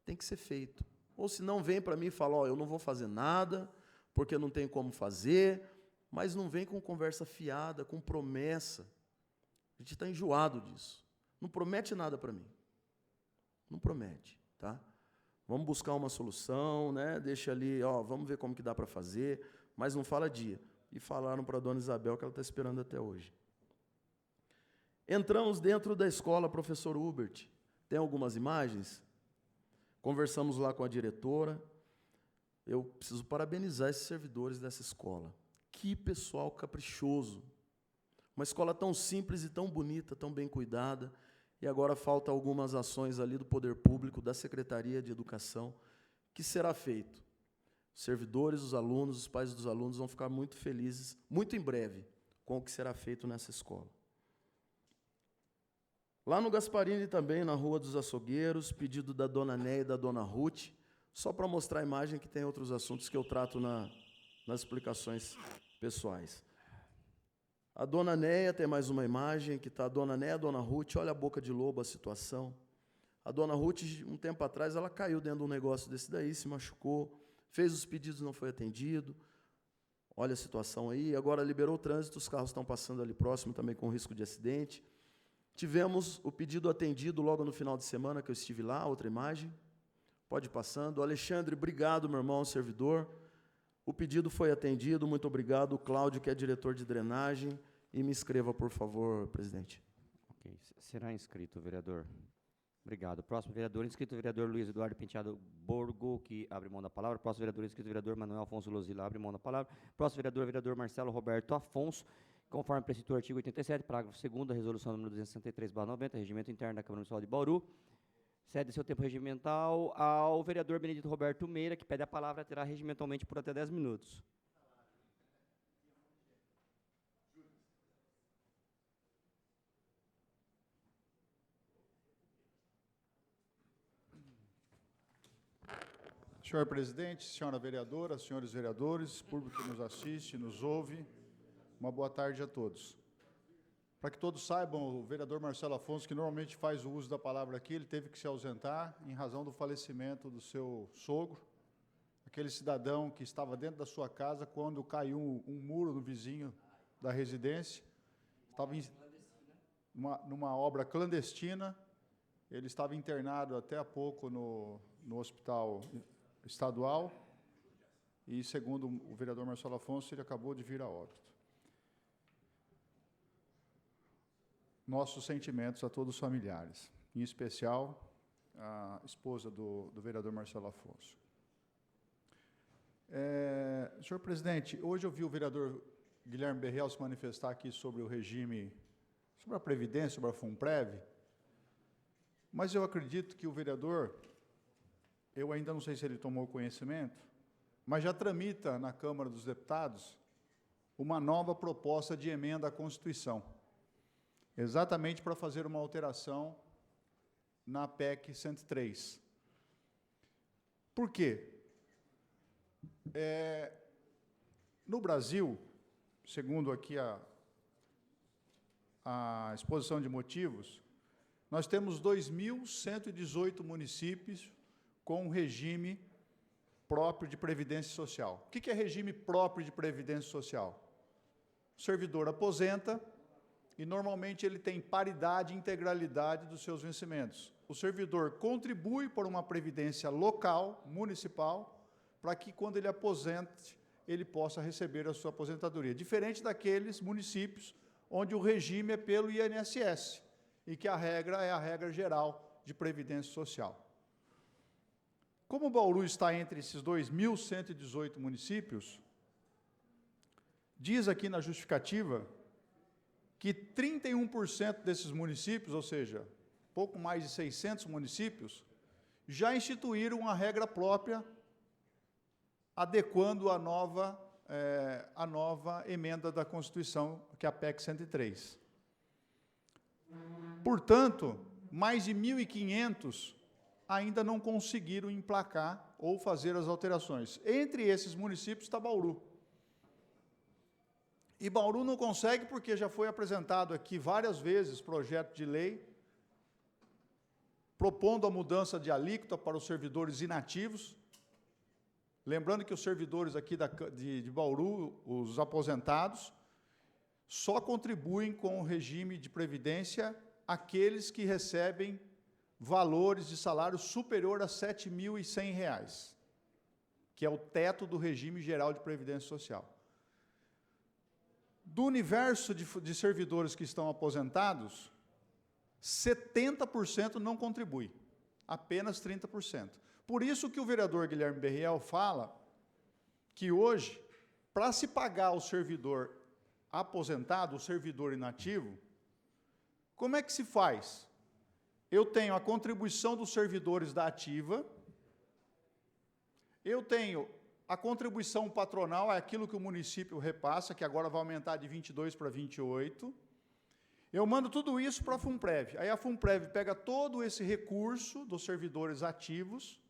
tem que ser feito. Ou se não, vem para mim e fala, eu não vou fazer nada, porque não tem como fazer, mas não vem com conversa fiada, com promessa. A gente está enjoado disso. Não promete nada para mim. Não promete, tá? Vamos buscar uma solução, né? Deixa ali, vamos ver como que dá para fazer, mas não fala dia. E falaram para a dona Isabel que ela está esperando até hoje. Entramos dentro da escola, professor Hubert. Tem algumas imagens? Conversamos lá com a diretora. Eu preciso parabenizar esses servidores dessa escola. Que pessoal caprichoso. Uma escola tão simples e tão bonita, tão bem cuidada. E agora falta algumas ações ali do poder público, da Secretaria de Educação, que será feito. Os servidores, os alunos, os pais dos alunos vão ficar muito felizes, muito em breve, com o que será feito nessa escola. Lá no Gasparini também, na Rua dos Açougueiros, pedido da dona Néia e da dona Ruth, só para mostrar a imagem que tem outros assuntos que eu trato nas explicações pessoais. A dona Néia, tem mais uma imagem, que está a dona Néia, a dona Ruth, olha a boca de lobo, a situação. A dona Ruth, um tempo atrás, ela caiu dentro de um negócio desse daí, se machucou, fez os pedidos, não foi atendido. Olha a situação aí, agora liberou o trânsito, os carros estão passando ali próximo, também com risco de acidente. Tivemos o pedido atendido logo no final de semana, que eu estive lá, outra imagem. Pode ir passando. Alexandre, obrigado, meu irmão, servidor. O pedido foi atendido, muito obrigado. O Cláudio, que é diretor de drenagem. E me inscreva, por favor, presidente. Ok, será inscrito, vereador. Obrigado. Próximo vereador inscrito, vereador Luiz Eduardo Penteado Borgo, que abre mão da palavra. Próximo vereador inscrito, vereador Manuel Afonso Lozila, abre mão da palavra. Próximo vereador, vereador Marcelo Roberto Afonso, conforme previsto no artigo 87, parágrafo 2º da resolução número 263/90, regimento interno da Câmara Municipal de Bauru, cede seu tempo regimental ao vereador Benedito Roberto Meira, que pede a palavra, terá regimentalmente por até 10 minutos. Senhor presidente, senhora vereadora, senhores vereadores, público que nos assiste, nos ouve, uma boa tarde a todos. Para que todos saibam, o vereador Marcelo Afonso, que normalmente faz o uso da palavra aqui, ele teve que se ausentar em razão do falecimento do seu sogro, aquele cidadão que estava dentro da sua casa quando caiu um muro no vizinho da residência, estava numa obra clandestina, ele estava internado até há pouco no hospital estadual e, segundo o vereador Marcelo Afonso, ele acabou de vir a óbito. Nossos sentimentos a todos os familiares, em especial a esposa do vereador Marcelo Afonso. Senhor presidente, hoje eu vi o vereador Guilherme Berriel se manifestar aqui sobre o regime, sobre a Previdência, sobre a FUNPREV, mas eu acredito que o vereador, eu ainda não sei se ele tomou conhecimento, mas já tramita na Câmara dos Deputados uma nova proposta de emenda à Constituição, exatamente para fazer uma alteração na PEC 103. Por quê? No Brasil, segundo aqui a exposição de motivos, nós temos 2.118 municípios com regime próprio de previdência social. O que é regime próprio de previdência social? O servidor aposenta e, normalmente, ele tem paridade e integralidade dos seus vencimentos. O servidor contribui por uma previdência local, municipal, para que, quando ele aposente, ele possa receber a sua aposentadoria. Diferente daqueles municípios onde o regime é pelo INSS e que a regra é a regra geral de previdência social. Como Bauru está entre esses 2.118 municípios, diz aqui na justificativa que 31% desses municípios, ou seja, pouco mais de 600 municípios, já instituíram a regra própria, adequando a nova emenda da Constituição, que é a PEC 103. Portanto, mais de 1.500 ainda não conseguiram emplacar ou fazer as alterações. Entre esses municípios está Bauru. E Bauru não consegue porque já foi apresentado aqui várias vezes projeto de lei propondo a mudança de alíquota para os servidores inativos. Lembrando que os servidores aqui de Bauru, os aposentados, só contribuem com o regime de previdência aqueles que recebem valores de salário superior a R$ 7.100, que é o teto do regime geral de previdência social. Do universo de servidores que estão aposentados, 70% não contribui, apenas 30%. Por isso que o vereador Guilherme Berriel fala que hoje, para se pagar o servidor aposentado, o servidor inativo, como é que se faz? Eu tenho a contribuição dos servidores da ativa, eu tenho a contribuição patronal, é aquilo que o município repassa, que agora vai aumentar de 22 para 28, eu mando tudo isso para a FUNPREV. Aí a FUNPREV pega todo esse recurso dos servidores ativos,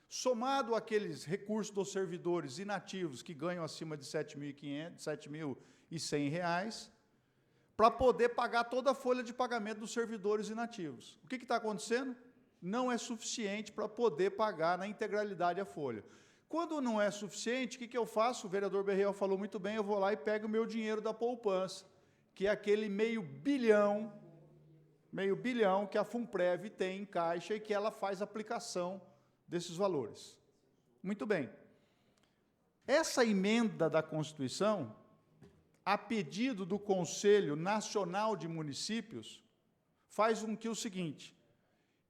somado àqueles recursos dos servidores inativos que ganham acima de R$ 7.100, para poder pagar toda a folha de pagamento dos servidores inativos. O que está acontecendo? Não é suficiente para poder pagar na integralidade a folha. Quando não é suficiente, o que eu faço? O vereador Berriel falou muito bem, eu vou lá e pego o meu dinheiro da poupança, que é aquele meio bilhão que a Funprev tem em caixa e que ela faz aplicação desses valores. Muito bem. Essa emenda da Constituição, a pedido do Conselho Nacional de Municípios, faz com que o seguinte,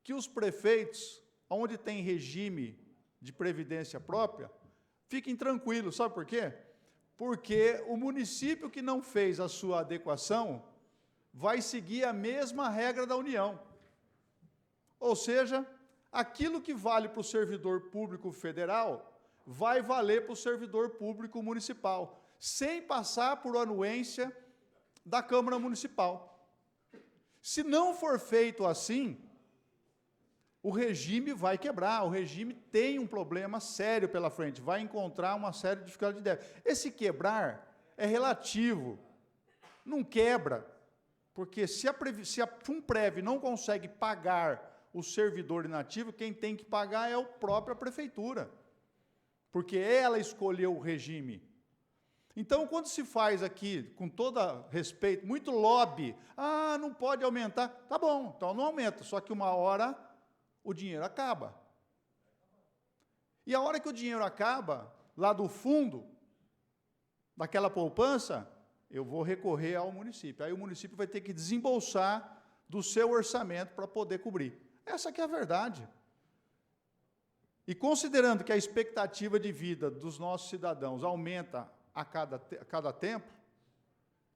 que os prefeitos, onde tem regime de previdência própria, fiquem tranquilos. Sabe por quê? Porque o município que não fez a sua adequação vai seguir a mesma regra da União. Ou seja, aquilo que vale para o servidor público federal vai valer para o servidor público municipal, sem passar por anuência da Câmara Municipal. Se não for feito assim, o regime vai quebrar, o regime tem um problema sério pela frente, vai encontrar uma série de dificuldades de débito. Esse quebrar é relativo, não quebra, porque se a Funprev não consegue pagar o servidor inativo, quem tem que pagar é a própria prefeitura, porque ela escolheu o regime. Então, quando se faz aqui, com todo respeito, muito lobby, não pode aumentar, tá bom, então não aumenta, só que uma hora o dinheiro acaba. E a hora que o dinheiro acaba, lá do fundo, daquela poupança, eu vou recorrer ao município. Aí o município vai ter que desembolsar do seu orçamento para poder cobrir. Essa que é a verdade. E considerando que a expectativa de vida dos nossos cidadãos aumenta a cada tempo,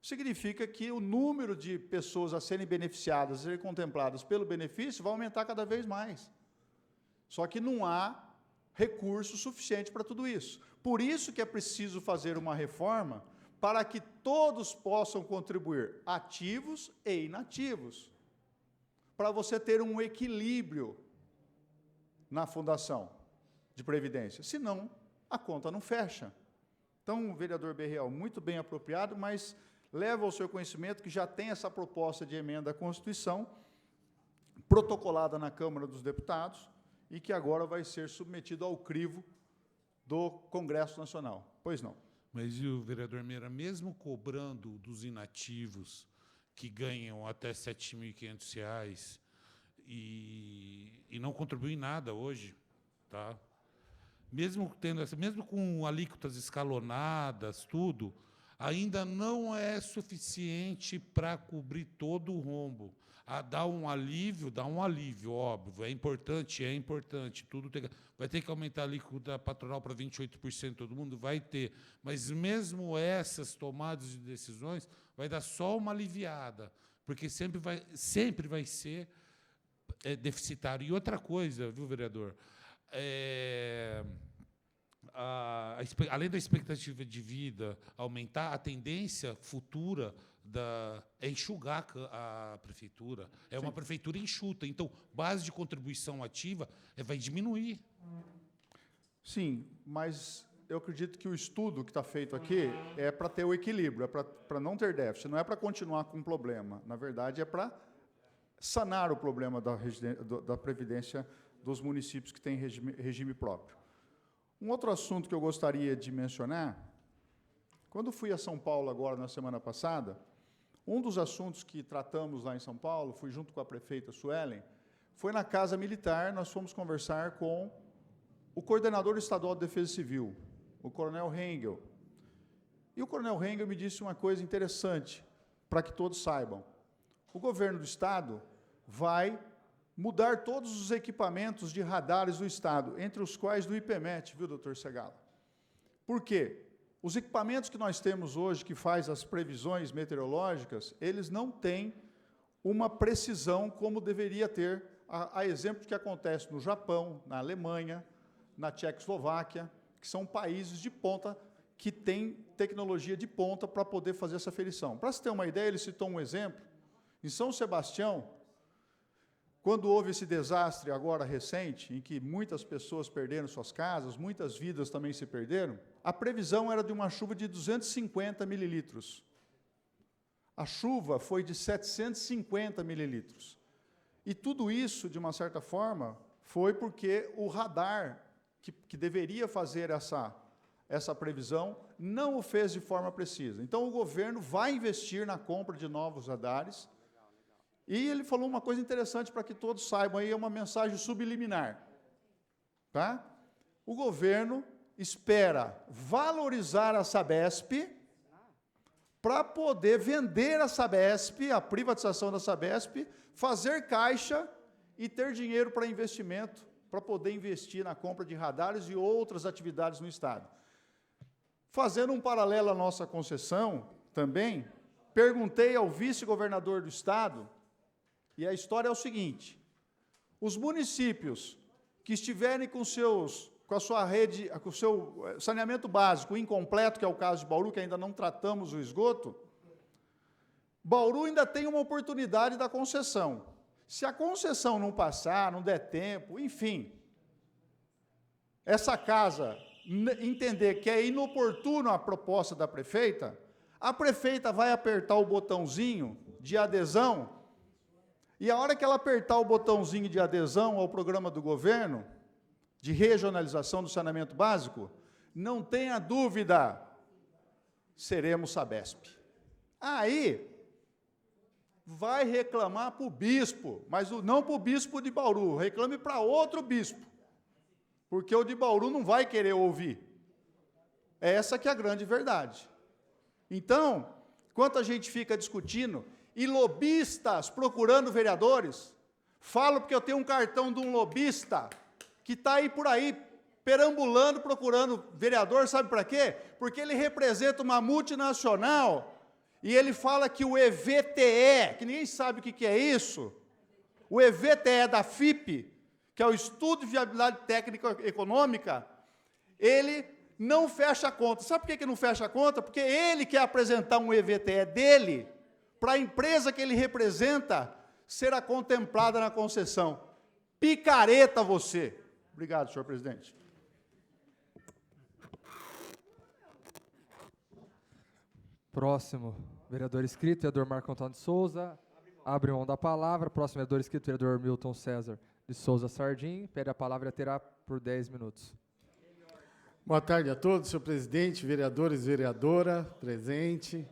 significa que o número de pessoas a serem beneficiadas, a serem contempladas pelo benefício, vai aumentar cada vez mais. Só que não há recurso suficiente para tudo isso. Por isso que é preciso fazer uma reforma para que todos possam contribuir, ativos e inativos, para você ter um equilíbrio na fundação de previdência. Senão, a conta não fecha. Então, o vereador Berriel, muito bem apropriado, mas leva ao seu conhecimento que já tem essa proposta de emenda à Constituição, protocolada na Câmara dos Deputados, e que agora vai ser submetido ao crivo do Congresso Nacional. Pois não. Mas, o vereador Meira, mesmo cobrando dos inativos que ganham até R$ 7.500 e não contribuem nada hoje, tá? Mesmo com alíquotas escalonadas, tudo, ainda não é suficiente para cobrir todo o rombo. Dá um alívio, óbvio, é importante, tudo vai ter que aumentar a alíquota patronal para 28%, todo mundo vai ter, mas mesmo essas tomadas de decisões vai dar só uma aliviada, porque sempre vai ser deficitário. E outra coisa, viu, vereador? Além da expectativa de vida aumentar, a tendência futura é enxugar a prefeitura. É uma prefeitura enxuta. Então, base de contribuição ativa vai diminuir. Sim, mas eu acredito que o estudo que está feito aqui é para ter o equilíbrio, é para não ter déficit, não é para continuar com o problema. Na verdade, é para sanar o problema da previdência dos municípios que têm regime próprio. Um outro assunto que eu gostaria de mencionar, quando fui a São Paulo agora, na semana passada, um dos assuntos que tratamos lá em São Paulo, fui junto com a prefeita Suelen, foi na Casa Militar, nós fomos conversar com o coordenador estadual de Defesa Civil, o coronel Hengel. E o coronel Hengel me disse uma coisa interessante, para que todos saibam. O governo do Estado vai mudar todos os equipamentos de radares do Estado, entre os quais do IPMET, viu, doutor Segala? Por quê? Os equipamentos que nós temos hoje, que faz as previsões meteorológicas, eles não têm uma precisão como deveria ter, a exemplo do que acontece no Japão, na Alemanha, na Tchecoslováquia, que são países de ponta, que têm tecnologia de ponta para poder fazer essa aferição. Para se ter uma ideia, ele citou um exemplo, em São Sebastião, quando houve esse desastre agora recente, em que muitas pessoas perderam suas casas, muitas vidas também se perderam, a previsão era de uma chuva de 250 mililitros. a chuva foi de 750 mililitros. E tudo isso, de uma certa forma, foi porque o radar, que deveria fazer essa previsão, não o fez de forma precisa. Então, o governo vai investir na compra de novos radares. E ele falou uma coisa interessante para que todos saibam, aí é uma mensagem subliminar. Tá? O governo espera valorizar a Sabesp para poder vender a Sabesp, a privatização da Sabesp, fazer caixa e ter dinheiro para investimento, para poder investir na compra de radares e outras atividades no Estado. Fazendo um paralelo à nossa concessão, também, perguntei ao vice-governador do Estado, e a história é o seguinte: os municípios que estiverem com a sua rede, com o seu saneamento básico incompleto, que é o caso de Bauru, que ainda não tratamos o esgoto, Bauru ainda tem uma oportunidade da concessão. Se a concessão não passar, não der tempo, enfim, essa casa entender que é inoportuno a proposta da prefeita, a prefeita vai apertar o botãozinho de adesão, e a hora que ela apertar o botãozinho de adesão ao programa do governo, de regionalização do saneamento básico, não tenha dúvida, seremos Sabesp. Aí, vai reclamar para o bispo, mas não para o bispo de Bauru, reclame para outro bispo, porque o de Bauru não vai querer ouvir. Essa que é a grande verdade. Então, enquanto a gente fica discutindo, e lobistas procurando vereadores, falo porque eu tenho um cartão de um lobista, que está aí por aí, perambulando, procurando vereador, sabe para quê? Porque ele representa uma multinacional, e ele fala que o EVTE, que ninguém sabe o que é isso, o EVTE da FIP, que é o Estudo de Viabilidade Técnica Econômica, ele não fecha a conta. Sabe por que não fecha a conta? Porque ele quer apresentar um EVTE dele, para a empresa que ele representa, será contemplada na concessão. Picareta você. Obrigado, senhor presidente. Próximo, vereador inscrito, vereador Marco Antônio de Souza. Abre mão da palavra. Próximo vereador inscrito, vereador Milton César de Souza Sardim. Pede a palavra e terá por 10 minutos. Boa tarde a todos, senhor presidente, vereadores e vereadora presente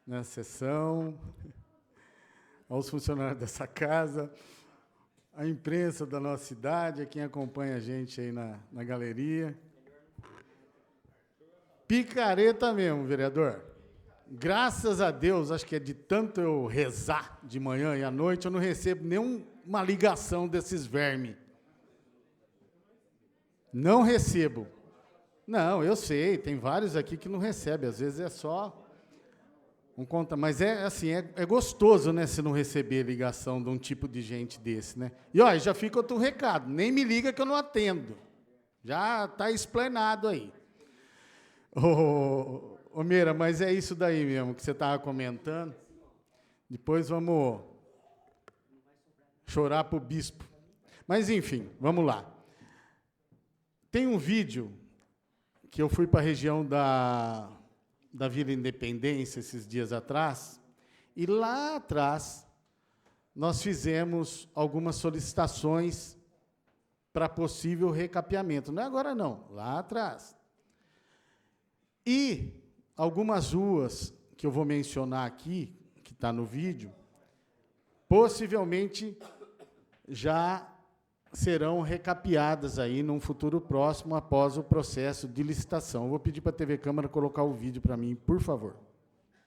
na sessão, aos funcionários dessa casa, a imprensa da nossa cidade, a quem acompanha a gente aí na galeria. Picareta mesmo, vereador. Graças a Deus, acho que é de tanto eu rezar de manhã e à noite, eu não recebo nenhuma ligação desses vermes. Não recebo. Não, eu sei, tem vários aqui que não recebem, às vezes é só um conta, mas é assim, é gostoso, né, se não receber ligação de um tipo de gente desse, né? E, ó, já fica outro recado, nem me liga que eu não atendo. Já está explanado aí. Ô, Meira, mas é isso daí mesmo que você estava comentando. Depois vamos chorar para o bispo. Mas, enfim, vamos lá. Tem um vídeo que eu fui para a região da Vila Independência esses dias atrás, e lá atrás nós fizemos algumas solicitações para possível recapeamento. Não é agora não, lá atrás. E algumas ruas que eu vou mencionar aqui, que está no vídeo, possivelmente já serão recapeadas aí num futuro próximo, após o processo de licitação. Eu vou pedir para a TV Câmara colocar o vídeo para mim, por favor.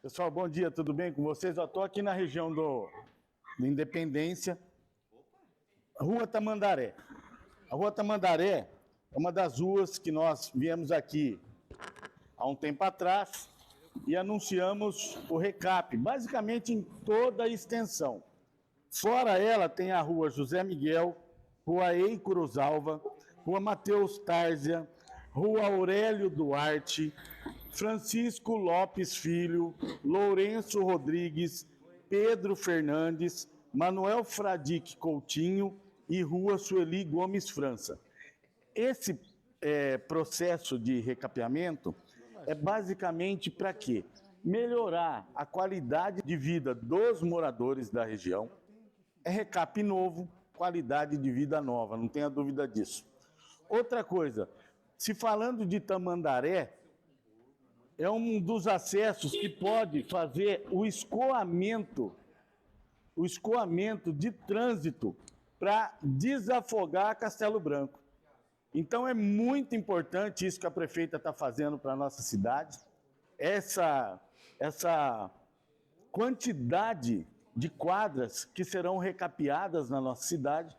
Pessoal, bom dia, tudo bem com vocês? Eu estou aqui na região do Independência, Rua Tamandaré. A Rua Tamandaré é uma das ruas que nós viemos aqui há um tempo atrás e anunciamos o recap, basicamente em toda a extensão. Fora ela, tem a Rua José Miguel, Rua Ei Cruzalva, Rua Mateus Tárzia, Rua Aurélio Duarte, Francisco Lopes Filho, Lourenço Rodrigues, Pedro Fernandes, Manuel Fradique Coutinho e Rua Sueli Gomes França. Esse processo de recapeamento é basicamente para quê? melhorar a qualidade de vida dos moradores da região. É recap novo, qualidade de vida nova, não tenha dúvida disso. Outra coisa, se falando de Tamandaré, é um dos acessos que pode fazer o escoamento de trânsito para desafogar Castelo Branco. Então, é muito importante isso que a prefeita está fazendo para a nossa cidade, essa quantidade de quadras que serão recapeadas na nossa cidade,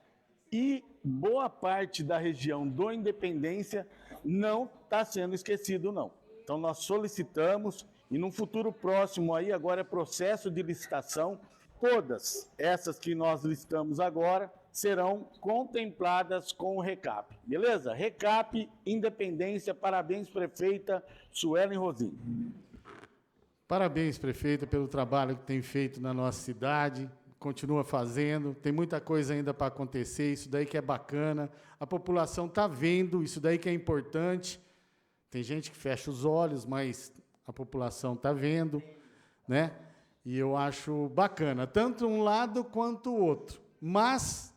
e boa parte da região do Independência não está sendo esquecido, não. Então, nós solicitamos, e num futuro próximo aí, agora é processo de licitação, todas essas que nós listamos agora serão contempladas com o recap. Beleza? Recap, Independência, parabéns, prefeita Suelen Rosim. Parabéns, prefeita, pelo trabalho que tem feito na nossa cidade, continua fazendo, tem muita coisa ainda para acontecer, isso daí que é bacana, a população está vendo, isso daí que é importante, tem gente que fecha os olhos, mas a população está vendo, né? E eu acho bacana, tanto um lado quanto o outro, mas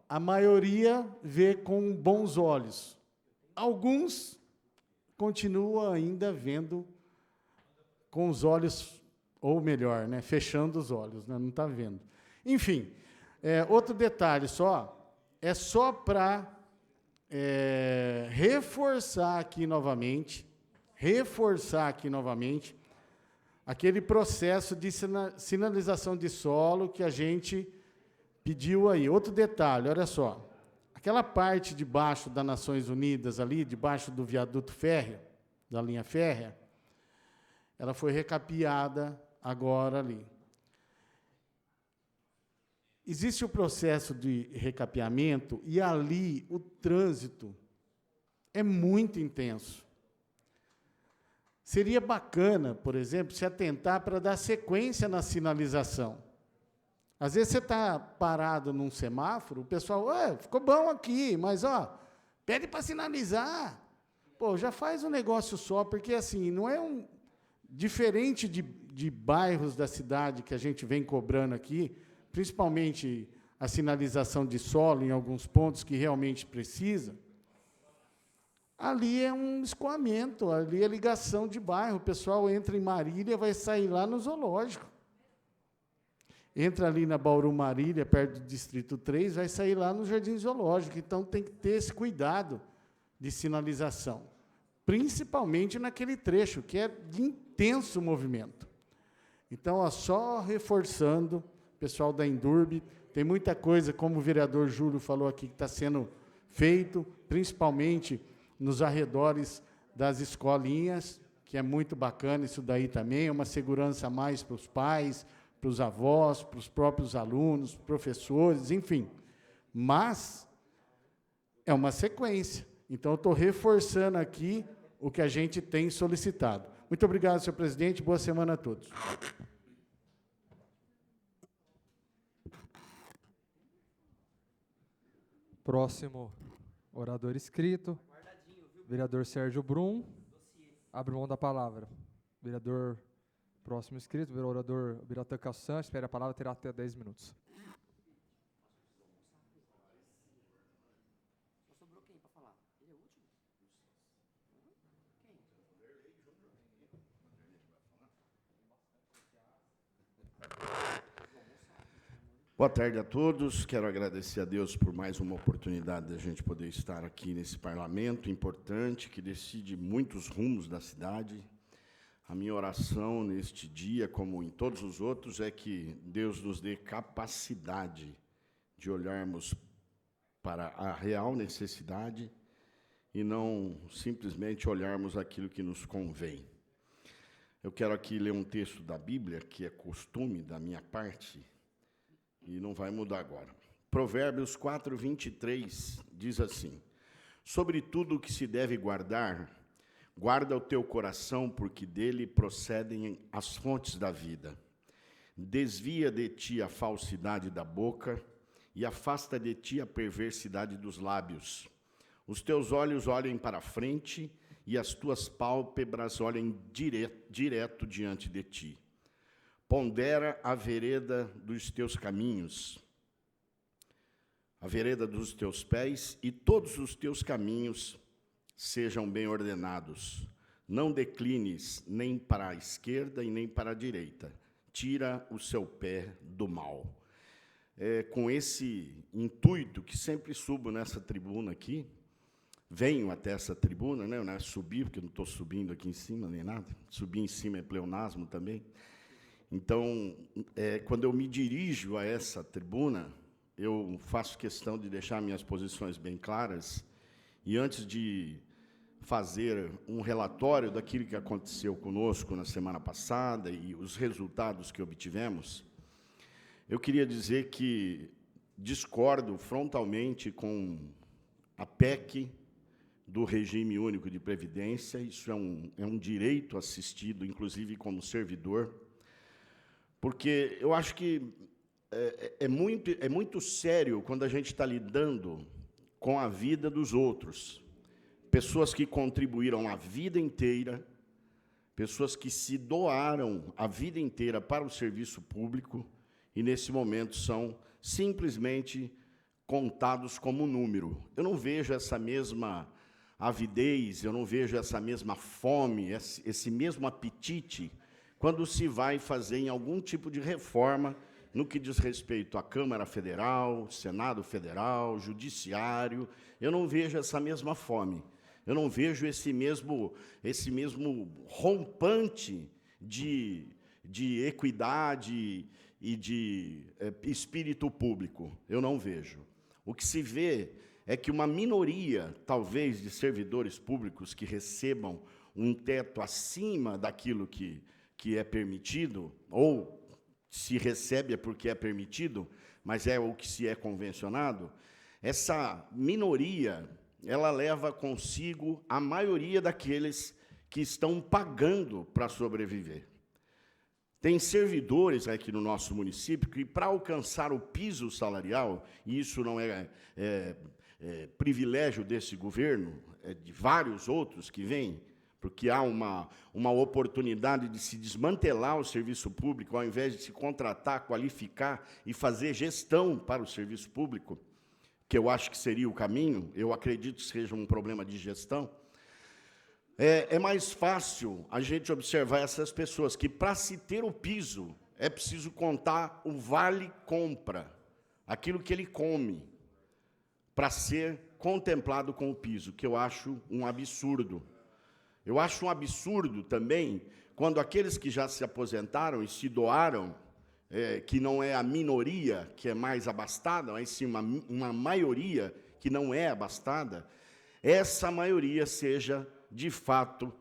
a maioria vê com bons olhos. Alguns continuam ainda vendo com os olhos, ou melhor, né, fechando os olhos, né, não está vendo. Enfim, outro detalhe só, é só para reforçar aqui novamente, aquele processo de sinalização de solo que a gente pediu aí. Outro detalhe, olha só, aquela parte debaixo das Nações Unidas ali, debaixo do viaduto férreo, da linha férrea, ela foi recapeada agora ali. Existe o processo de recapeamento e ali o trânsito é muito intenso. Seria bacana, por exemplo, se atentar para dar sequência na sinalização. Às vezes você está parado num semáforo, o pessoal, ficou bom aqui, mas pede para sinalizar. Pô, já faz um negócio só, porque assim, não é diferente de bairros da cidade que a gente vem cobrando aqui, principalmente a sinalização de solo em alguns pontos que realmente precisa. Ali é um escoamento, ali é ligação de bairro. O pessoal entra em Marília, vai sair lá no zoológico. Entra ali na Bauru Marília, perto do Distrito 3, vai sair lá no Jardim Zoológico. Então, tem que ter esse cuidado de sinalização, principalmente naquele trecho, que é de intenso movimento. Então, só reforçando, pessoal da Indurb, tem muita coisa, como o vereador Júlio falou aqui, que está sendo feito, principalmente nos arredores das escolinhas, que é muito bacana isso daí também, é uma segurança a mais para os pais, para os avós, para os próprios alunos, professores, enfim. Mas é uma sequência. Então, eu estou reforçando aqui o que a gente tem solicitado. Muito obrigado, senhor presidente. Boa semana a todos. Próximo orador inscrito, vereador Sérgio Brum. Abre mão da palavra. Vereador próximo inscrito, vereador Biratã Cassan, espere a palavra, terá até 10 minutos. Boa tarde a todos. Quero agradecer a Deus por mais uma oportunidade de a gente poder estar aqui nesse parlamento importante que decide muitos rumos da cidade. A minha oração neste dia, como em todos os outros, é que Deus nos dê capacidade de olharmos para a real necessidade e não simplesmente olharmos aquilo que nos convém. Eu quero aqui ler um texto da Bíblia, que é costume da minha parte, e não vai mudar agora. Provérbios 4:23 diz assim: sobre tudo o que se deve guardar, guarda o teu coração, porque dele procedem as fontes da vida. Desvia de ti a falsidade da boca e afasta de ti a perversidade dos lábios. Os teus olhos olhem para a frente e as tuas pálpebras olhem direto diante de ti. Pondera a vereda dos teus caminhos, a vereda dos teus pés, e todos os teus caminhos sejam bem ordenados. Não declines nem para a esquerda e nem para a direita. Tira o seu pé do mal. Com esse intuito que sempre subo nessa tribuna aqui, venho até essa tribuna, né? Não é subir, porque eu não estou subindo aqui em cima nem nada. Subir em cima é pleonasmo também. Então, quando eu me dirijo a essa tribuna, eu faço questão de deixar minhas posições bem claras, e antes de fazer um relatório daquilo que aconteceu conosco na semana passada e os resultados que obtivemos, eu queria dizer que discordo frontalmente com a PEC do regime único de previdência. Isso é um direito assistido, inclusive como servidor, porque eu acho que é muito sério quando a gente está lidando com a vida dos outros. Pessoas que contribuíram a vida inteira, pessoas que se doaram a vida inteira para o serviço público e, nesse momento, são simplesmente contados como número. Eu não vejo essa mesma avidez, eu não vejo essa mesma fome, esse mesmo apetite, quando se vai fazer em algum tipo de reforma no que diz respeito à Câmara Federal, Senado Federal, Judiciário. Eu não vejo essa mesma fome. Eu não vejo esse mesmo rompante de equidade e de espírito público. Eu não vejo. O que se vê é que uma minoria, talvez, de servidores públicos que recebam um teto acima daquilo que é permitido, ou se recebe é porque é permitido, mas é o que se é convencionado, essa minoria, ela leva consigo a maioria daqueles que estão pagando para sobreviver. Tem servidores aqui no nosso município que, para alcançar o piso salarial, e isso não é privilégio desse governo, é de vários outros que vêm, porque há uma oportunidade de se desmantelar o serviço público, ao invés de se contratar, qualificar e fazer gestão para o serviço público, que eu acho que seria o caminho. Eu acredito que seja um problema de gestão. É mais fácil a gente observar essas pessoas que, para se ter o piso, é preciso contar o vale-compra, aquilo que ele come, para ser contemplado com o piso, que eu acho um absurdo. Eu acho um absurdo também quando aqueles que já se aposentaram e se doaram, que não é a minoria que é mais abastada, mas sim uma maioria que não é abastada, essa maioria seja, de fato,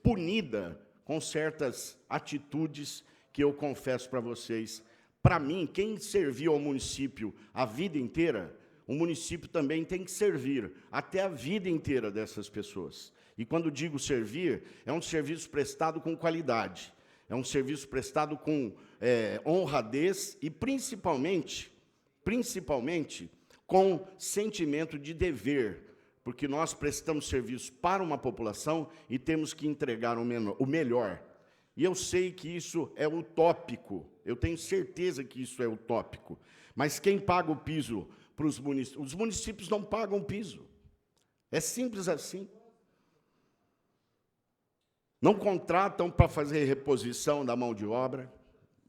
punida com certas atitudes que eu confesso para vocês. Para mim, quem serviu ao município a vida inteira, o município também tem que servir até a vida inteira dessas pessoas. E quando digo servir, é um serviço prestado com qualidade, é um serviço prestado com honradez e, principalmente, com sentimento de dever, porque nós prestamos serviço para uma população e temos que entregar o melhor. E eu sei que isso é utópico, eu tenho certeza que isso é utópico, mas quem paga o piso para os municípios? Os municípios não pagam piso. É simples assim. Não contratam para fazer reposição da mão de obra,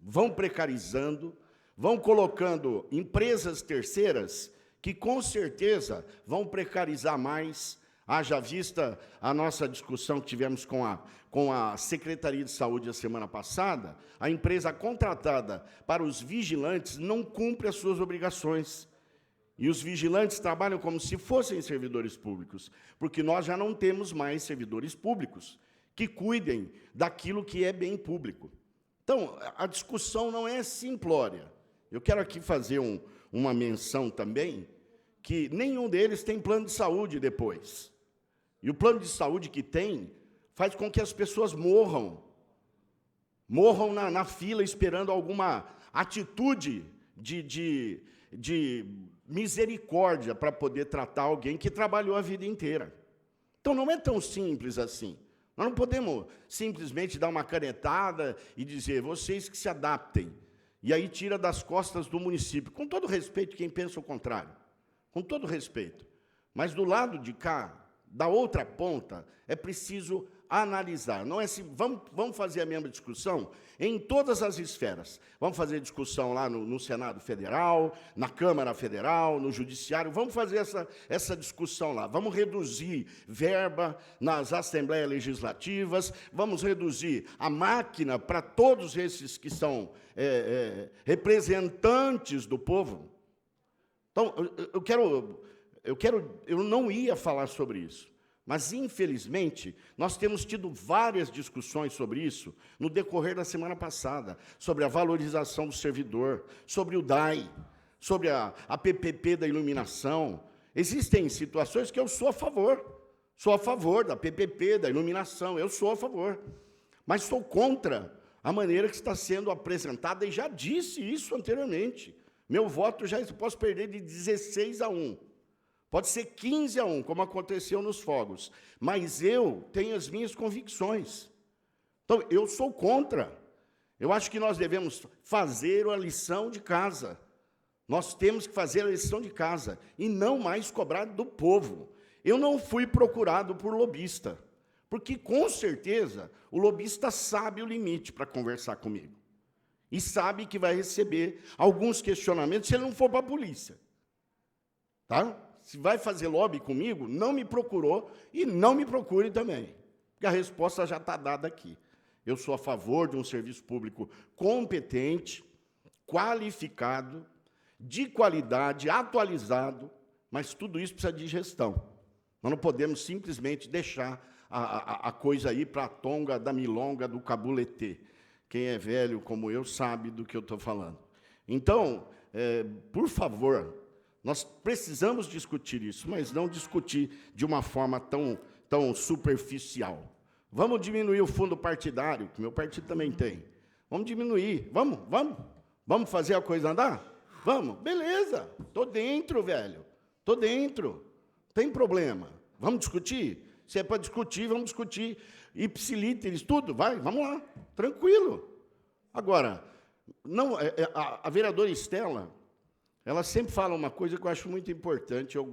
vão precarizando, vão colocando empresas terceiras que, com certeza, vão precarizar mais. Haja vista a nossa discussão que tivemos com a Secretaria de Saúde a semana passada, a empresa contratada para os vigilantes não cumpre as suas obrigações. E os vigilantes trabalham como se fossem servidores públicos, porque nós já não temos mais servidores públicos que cuidem daquilo que é bem público. Então, a discussão não é simplória. Eu quero aqui fazer uma menção também, que nenhum deles tem plano de saúde depois. E o plano de saúde que tem faz com que as pessoas morram na fila esperando alguma atitude de misericórdia para poder tratar alguém que trabalhou a vida inteira. Então, não é tão simples assim. Nós não podemos simplesmente dar uma canetada e dizer, vocês que se adaptem, e aí tira das costas do município. Com todo respeito, quem pensa o contrário. Com todo respeito. Mas do lado de cá, da outra ponta, é preciso analisar. Não é assim, vamos fazer a mesma discussão em todas as esferas. Vamos fazer discussão lá no Senado Federal, na Câmara Federal, no Judiciário. Vamos fazer essa discussão lá. Vamos reduzir verba nas Assembleias Legislativas, vamos reduzir a máquina para todos esses que são representantes do povo. Então, eu não ia falar sobre isso. Mas, infelizmente, nós temos tido várias discussões sobre isso no decorrer da semana passada, sobre a valorização do servidor, sobre o DAI, sobre a PPP da iluminação. Existem situações que eu sou a favor da PPP, da iluminação, eu sou a favor. Mas sou contra a maneira que está sendo apresentada, e já disse isso anteriormente. Meu voto já posso perder de 16-1. Pode ser 15-1, como aconteceu nos fogos. Mas eu tenho as minhas convicções. Então, eu sou contra. Eu acho que nós devemos fazer a lição de casa. Nós temos que fazer a lição de casa e não mais cobrar do povo. Eu não fui procurado por lobista, porque, com certeza, o lobista sabe o limite para conversar comigo. E sabe que vai receber alguns questionamentos se ele não for para a polícia. Tá? Se vai fazer lobby comigo, não me procurou e não me procure também, porque a resposta já está dada aqui. Eu sou a favor de um serviço público competente, qualificado, de qualidade, atualizado, mas tudo isso precisa de gestão. Nós não podemos simplesmente deixar a coisa aí para a tonga da milonga do cabuletê. Quem é velho como eu sabe do que eu estou falando. Então, por favor, nós precisamos discutir isso, mas não discutir de uma forma tão superficial. Vamos diminuir o fundo partidário, que meu partido também tem. Vamos diminuir. Vamos fazer a coisa andar? Vamos. Beleza. Estou dentro, velho. Estou dentro. Tem problema. Vamos discutir? Se é para discutir, vamos discutir. Ipsilíteres, tudo. Vai, vamos lá. Tranquilo. Agora, não, a vereadora Estela, ela sempre fala uma coisa que eu acho muito importante, eu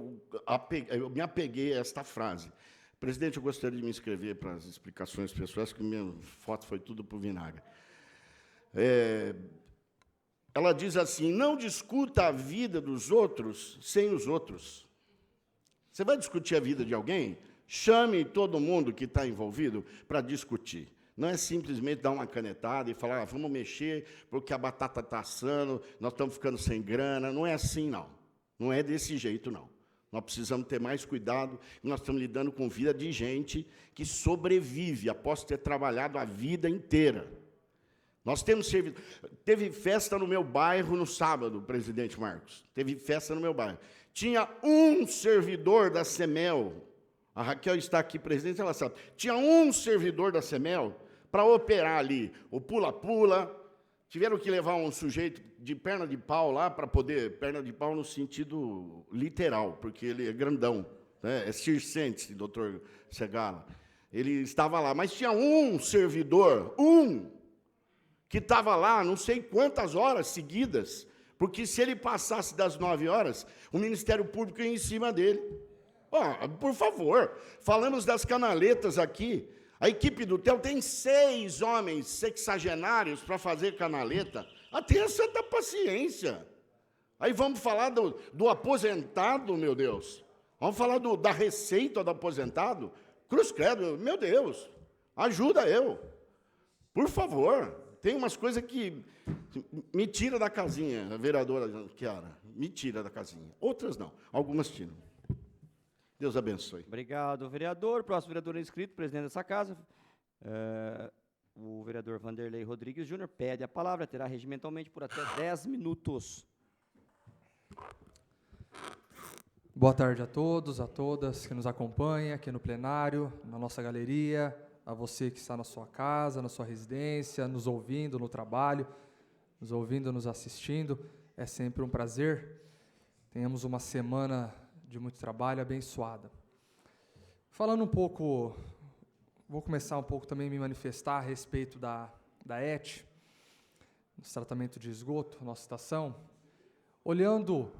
me apeguei a esta frase. Presidente, eu gostaria de me inscrever para as explicações pessoais, que minha foto foi tudo para o vinagre. Ela diz assim, não discuta a vida dos outros sem os outros. Você vai discutir a vida de alguém? Chame todo mundo que está envolvido para discutir. Não é simplesmente dar uma canetada e falar, vamos mexer porque a batata está assando, nós estamos ficando sem grana. Não é assim, não. Não é desse jeito, não. Nós precisamos ter mais cuidado. Nós estamos lidando com vida de gente que sobrevive após ter trabalhado a vida inteira. Nós temos servido. Teve festa no meu bairro no sábado, presidente Marcos. Teve festa no meu bairro. Tinha um servidor da CEMEL. A Raquel está aqui presente, ela sabe. Tinha um servidor da CEMEL para operar ali o pula-pula. Tiveram que levar um sujeito de perna de pau lá para poder... Perna de pau no sentido literal, porque ele é grandão. Né? É circense, doutor Segala. Ele estava lá, mas tinha um servidor, que estava lá não sei quantas horas seguidas, porque se ele passasse das 9 horas, o Ministério Público ia em cima dele. Por favor, falamos das canaletas aqui. A equipe do TEL tem 6 homens sexagenários para fazer canaleta. Tenha santa paciência. Aí vamos falar do aposentado, meu Deus. Vamos falar da receita do aposentado. Cruz credo, meu Deus, ajuda eu. Por favor, tem umas coisas que me tira da casinha, a vereadora Chiara, me tira da casinha. Outras não, algumas tiram. Deus abençoe. Obrigado, vereador. Próximo vereador inscrito, presidente dessa casa, o vereador Vanderlei Rodrigues Júnior, pede a palavra, terá regimentalmente por até 10 minutos. Boa tarde a todos, a todas que nos acompanham aqui no plenário, na nossa galeria, a você que está na sua casa, na sua residência, nos ouvindo no trabalho, nos ouvindo, nos assistindo. É sempre um prazer. Tenhamos uma semana de muito trabalho abençoada. Falando um pouco, vou começar um pouco também a me manifestar a respeito da ET, do tratamento de esgoto, nossa estação. Olhando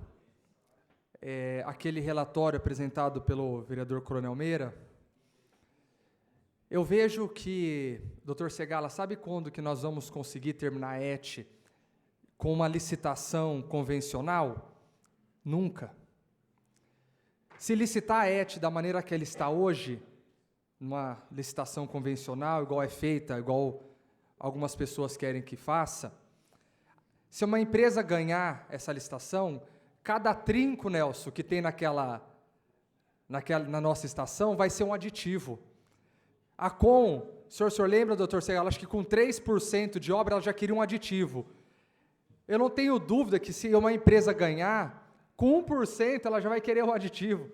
aquele relatório apresentado pelo vereador Coronel Meira, eu vejo que, Dr. Segala, sabe quando que nós vamos conseguir terminar a ET com uma licitação convencional? Nunca. Se licitar a ET da maneira que ela está hoje, numa licitação convencional, igual é feita, igual algumas pessoas querem que faça, se uma empresa ganhar essa licitação, cada trinco, Nelson, que tem na nossa estação, vai ser um aditivo. A Com, o senhor lembra, doutor Segala, acho que com 3% de obra ela já queria um aditivo. Eu não tenho dúvida que se uma empresa ganhar, com 1% ela já vai querer um aditivo.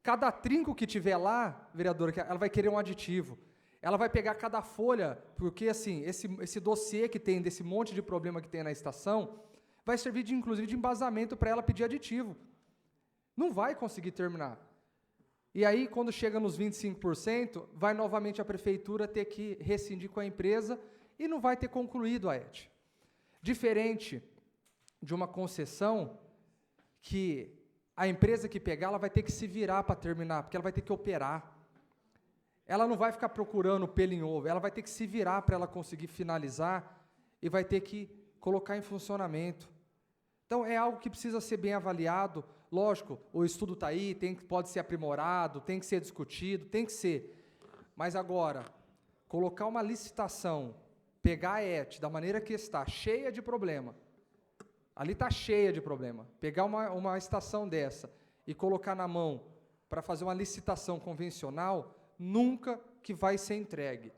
Cada trinco que tiver lá, vereadora, ela vai querer um aditivo. Ela vai pegar cada folha, porque assim, esse dossiê que tem, desse monte de problema que tem na estação, vai servir, inclusive, de embasamento para ela pedir aditivo. Não vai conseguir terminar. E aí, quando chega nos 25%, vai novamente a prefeitura ter que rescindir com a empresa e não vai ter concluído a ET. Diferente de uma concessão que a empresa que pegar, ela vai ter que se virar para terminar, porque ela vai ter que operar. Ela não vai ficar procurando pelo em ovo, ela vai ter que se virar para ela conseguir finalizar e vai ter que colocar em funcionamento. Então, é algo que precisa ser bem avaliado. Lógico, o estudo está aí, pode ser aprimorado, tem que ser discutido, tem que ser. Mas agora, colocar uma licitação, pegar a ET da maneira que está, cheia de problema, ali está cheia de problema, pegar uma estação dessa e colocar na mão para fazer uma licitação convencional, nunca que vai ser entregue.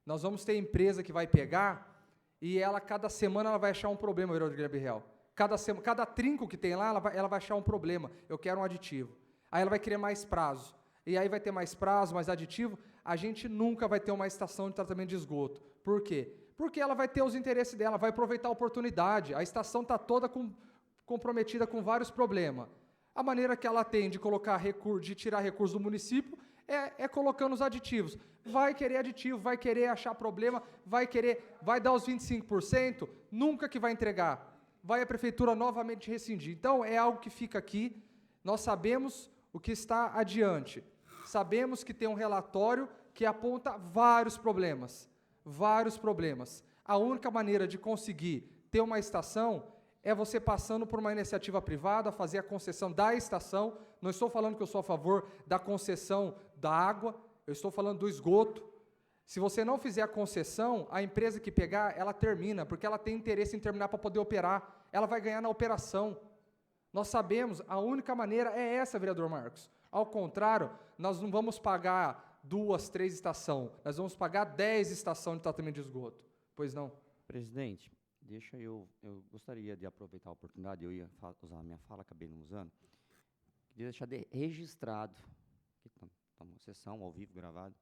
Nós vamos ter empresa que vai pegar e ela, cada semana, ela vai achar um problema, vereador Guilherme Real. Cada trinco que tem lá, ela vai achar um problema. Eu quero um aditivo. Aí ela vai querer mais prazo. E aí vai ter mais prazo, mais aditivo. A gente nunca vai ter uma estação de tratamento de esgoto. Por quê? Porque ela vai ter os interesses dela, vai aproveitar a oportunidade. A estação está toda comprometida com vários problemas. A maneira que ela tem de tirar recursos do município é colocando os aditivos. Vai querer aditivo, vai querer achar problema, vai dar os 25%, nunca que vai entregar. Vai a prefeitura novamente rescindir. Então, é algo que fica aqui. Nós sabemos o que está adiante. Sabemos que tem um relatório que aponta vários problemas. Vários problemas. A única maneira de conseguir ter uma estação é você passando por uma iniciativa privada, fazer a concessão da estação. Não estou falando que eu sou a favor da concessão da água, eu estou falando do esgoto. Se você não fizer a concessão, a empresa que pegar, ela termina, porque ela tem interesse em terminar para poder operar. Ela vai ganhar na operação. Nós sabemos, a única maneira é essa, vereador Marcos. Ao contrário, nós não vamos pagar 2, 3 estações, nós vamos pagar 10 estações de tratamento de esgoto. Pois não? Presidente, eu gostaria de aproveitar a oportunidade, eu ia usar a minha fala, acabei não usando, queria deixar registrado, que está uma sessão ao vivo, gravado,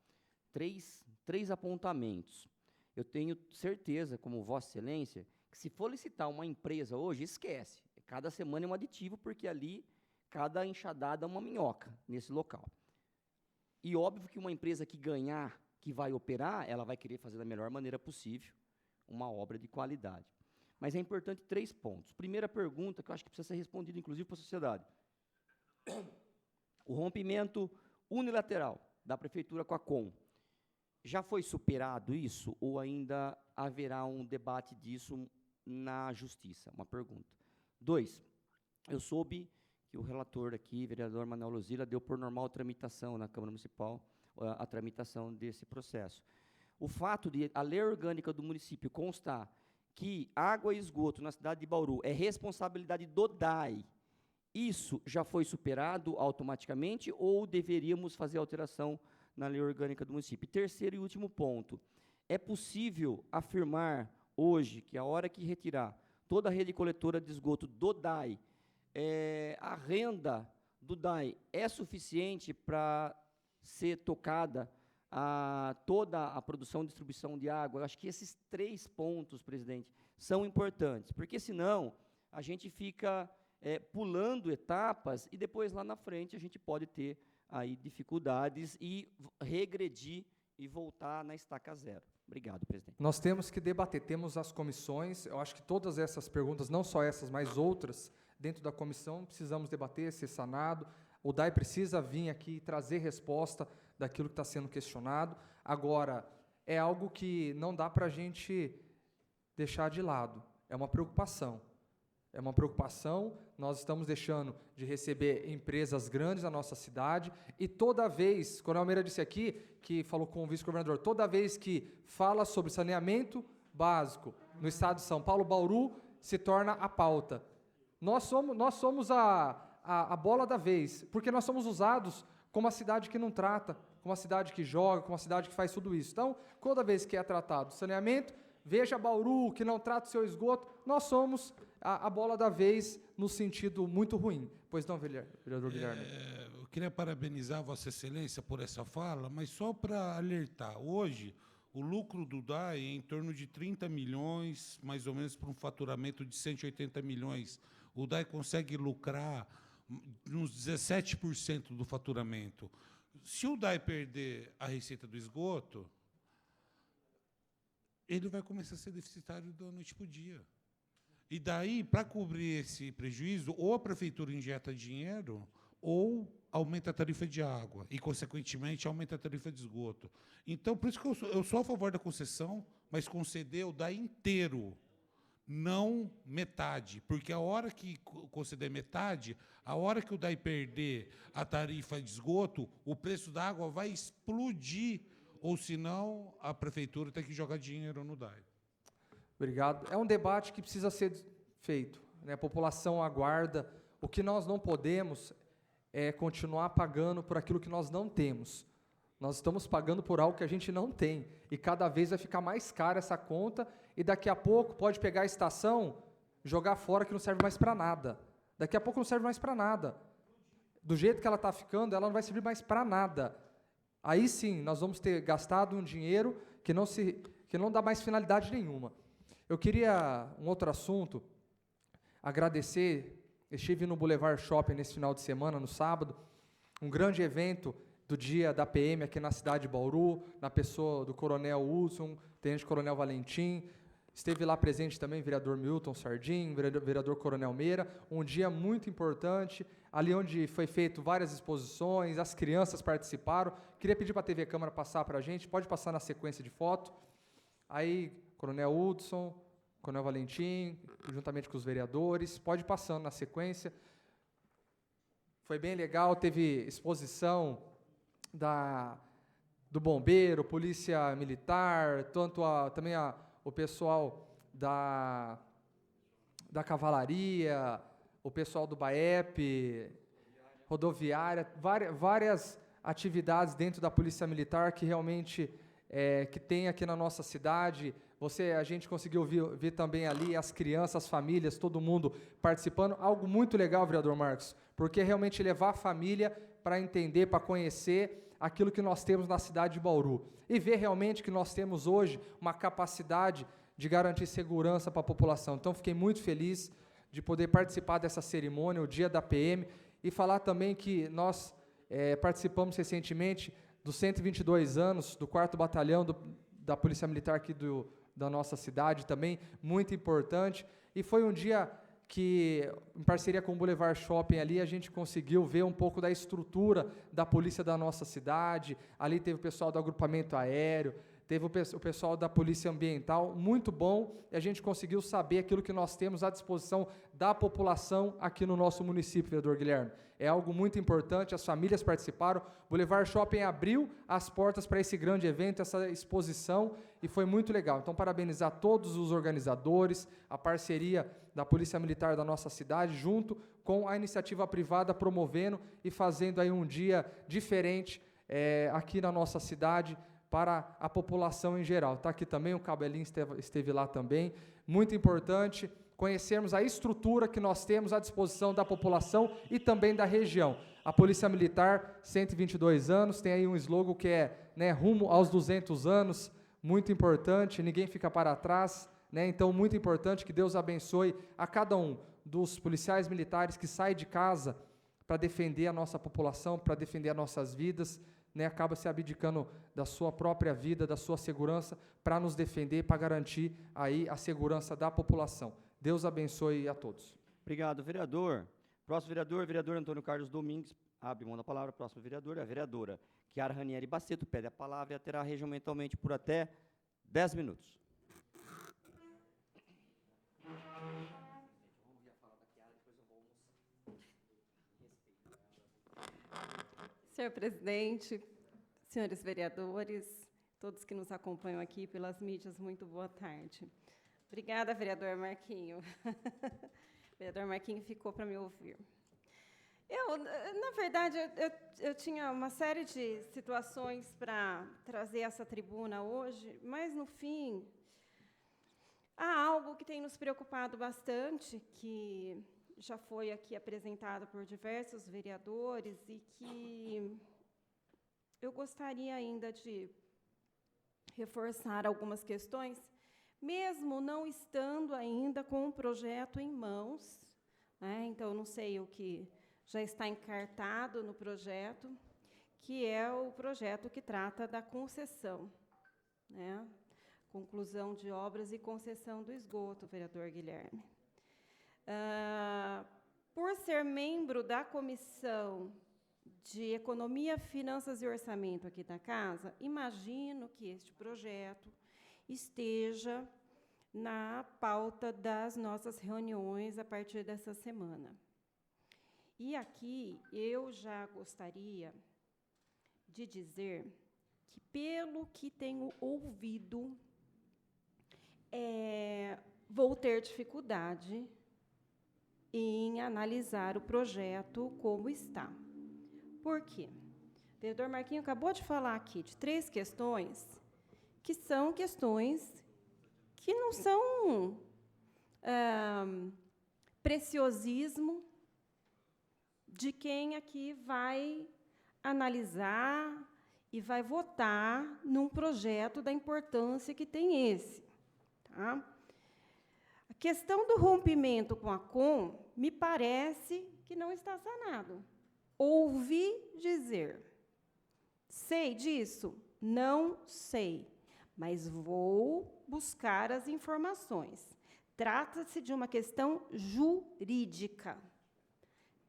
três apontamentos. Eu tenho certeza, como Vossa Excelência, que se for licitar uma empresa hoje, esquece. Cada semana é um aditivo, porque ali, cada enxadada é uma minhoca nesse local. E óbvio que uma empresa que ganhar, que vai operar, ela vai querer fazer da melhor maneira possível uma obra de qualidade. Mas é importante 3 pontos. Primeira pergunta, que eu acho que precisa ser respondida, inclusive, para a sociedade. O rompimento unilateral da prefeitura com a Com. Já foi superado isso ou ainda haverá um debate disso na justiça? Uma pergunta. 2, eu soube que o relator aqui, vereador Manuel Luzila, deu por normal tramitação na Câmara Municipal, a tramitação desse processo. O fato de a lei orgânica do município constar que água e esgoto na cidade de Bauru é responsabilidade do DAI, isso já foi superado automaticamente ou deveríamos fazer alteração na lei orgânica do município? Terceiro e último ponto, é possível afirmar hoje que a hora que retirar toda a rede coletora de esgoto do DAI, a renda do DAI é suficiente para ser tocada toda a produção e distribuição de água? Eu acho que esses 3 pontos, presidente, são importantes, porque senão a gente fica pulando etapas e depois lá na frente a gente pode ter aí dificuldades e regredir e voltar na estaca zero. Obrigado, presidente. Nós temos que debater, temos as comissões, eu acho que todas essas perguntas, não só essas, mas outras, dentro da comissão, precisamos debater, ser sanado. O DAI precisa vir aqui e trazer resposta daquilo que está sendo questionado. Agora, é algo que não dá para a gente deixar de lado, é uma preocupação. É uma preocupação, nós estamos deixando de receber empresas grandes na nossa cidade, e toda vez, Coronel Meira disse aqui, que falou com o vice-governador, toda vez que fala sobre saneamento básico no estado de São Paulo, Bauru se torna a pauta. Nós somos a bola da vez, porque nós somos usados como uma cidade que não trata, como uma cidade que joga, como uma cidade que faz tudo isso. Então, toda vez que é tratado saneamento, veja Bauru, que não trata o seu esgoto, nós somos a bola da vez no sentido muito ruim. Pois não, vereador Guilherme? Eu queria parabenizar Vossa Excelência por essa fala, mas só para alertar, hoje o lucro do DAI é em torno de 30 milhões, mais ou menos para um faturamento de 180 milhões. O DAI consegue lucrar uns 17% do faturamento. Se o DAI perder a receita do esgoto, ele vai começar a ser deficitário da noite para o dia. E daí, para cobrir esse prejuízo, ou a prefeitura injeta dinheiro, ou aumenta a tarifa de água, e, consequentemente, aumenta a tarifa de esgoto. Então, por isso que eu sou a favor da concessão, mas conceder o DAI inteiro, não metade, porque a hora que conceder metade, a hora que o DAI perder a tarifa de esgoto, o preço da água vai explodir, ou senão a prefeitura tem que jogar dinheiro no DAI. Obrigado. É um debate que precisa ser feito, né? A população aguarda. O que nós não podemos é continuar pagando por aquilo que nós não temos. Nós estamos pagando por algo que a gente não tem, e cada vez vai ficar mais cara essa conta, e daqui a pouco pode pegar a estação, jogar fora, que não serve mais para nada. Daqui a pouco não serve mais para nada. Do jeito que ela está ficando, ela não vai servir mais para nada. Aí sim, nós vamos ter gastado um dinheiro que não dá mais finalidade nenhuma. Eu queria, um outro assunto, agradecer, estive no Boulevard Shopping nesse final de semana, no sábado, um grande evento do dia da PM aqui na cidade de Bauru, na pessoa do Coronel Hudson, Tenente Coronel Valentim, esteve lá presente também vereador Milton Sardim, vereador Coronel Meira, um dia muito importante, ali onde foi feito várias exposições, as crianças participaram. Queria pedir para a TV Câmara passar para a gente, pode passar na sequência de foto. Aí, Coronel Hudson, Coronel Valentim, juntamente com os vereadores, pode ir passando na sequência. Foi bem legal, teve exposição do bombeiro, polícia militar, também o pessoal da cavalaria, o pessoal do BAEP, rodoviária, várias atividades dentro da polícia militar que realmente que tem aqui na nossa cidade. A gente conseguiu ver também ali as crianças, as famílias, todo mundo participando. Algo muito legal, vereador Marcos, porque realmente levar a família para entender, para conhecer aquilo que nós temos na cidade de Bauru. E ver realmente que nós temos hoje uma capacidade de garantir segurança para a população. Então, fiquei muito feliz de poder participar dessa cerimônia, o dia da PM, e falar também que nós participamos recentemente dos 122 anos do 4º Batalhão da Polícia Militar aqui da nossa cidade, também muito importante, e foi um dia que, em parceria com o Boulevard Shopping ali, a gente conseguiu ver um pouco da estrutura da polícia da nossa cidade. Ali teve o pessoal do agrupamento aéreo, teve o pessoal da polícia ambiental, muito bom, e a gente conseguiu saber aquilo que nós temos à disposição da população aqui no nosso município, vereador Guilherme. É algo muito importante, as famílias participaram, o Boulevard Shopping abriu as portas para esse grande evento, essa exposição, e foi muito legal. Então, parabenizar todos os organizadores, a parceria da Polícia Militar da nossa cidade, junto com a iniciativa privada promovendo e fazendo aí um dia diferente aqui na nossa cidade, para a população em geral. Está aqui também, o Cabo Elim esteve lá também. Muito importante conhecermos a estrutura que nós temos à disposição da população e também da região. A Polícia Militar, 122 anos, tem aí um slogan que é rumo aos 200 anos, muito importante, ninguém fica para trás, né? Então, muito importante que Deus abençoe a cada um dos policiais militares que sai de casa para defender a nossa população, para defender as nossas vidas, né, acaba se abdicando da sua própria vida, da sua segurança, para nos defender, para garantir aí a segurança da população. Deus abençoe a todos. Obrigado, vereador. Próximo vereador, vereador Antônio Carlos Domingues, abre mão da palavra. Próximo vereador, a vereadora Chiara Ranieri Baceto, pede a palavra e a terá regimentalmente por até 10 minutos. Senhor presidente, senhores vereadores, todos que nos acompanham aqui pelas mídias, muito boa tarde. Obrigada, vereador Marquinho. O vereador Marquinho ficou para me ouvir. Na verdade, eu tinha uma série de situações para trazer essa tribuna hoje, mas, no fim, há algo que tem nos preocupado bastante, que já foi aqui apresentado por diversos vereadores e que eu gostaria ainda de reforçar algumas questões, mesmo não estando ainda com o projeto em mãos, né? Então, não sei o que já está encartado no projeto, que é o projeto que trata da concessão, né? Conclusão de obras e concessão do esgoto, vereador Guilherme. Por ser membro da Comissão de Economia, Finanças e Orçamento aqui da Casa, imagino que este projeto esteja na pauta das nossas reuniões a partir dessa semana. E aqui eu já gostaria de dizer que, pelo que tenho ouvido, vou ter dificuldade em analisar o projeto como está. Por quê? O vereador Marquinho acabou de falar aqui de 3 questões que são questões que não são preciosismo de quem aqui vai analisar e vai votar num projeto da importância que tem esse. Tá? A questão do rompimento com a Com me parece que não está sanado. Ouvi dizer. Sei disso? Não sei, mas vou buscar as informações. Trata-se de uma questão jurídica.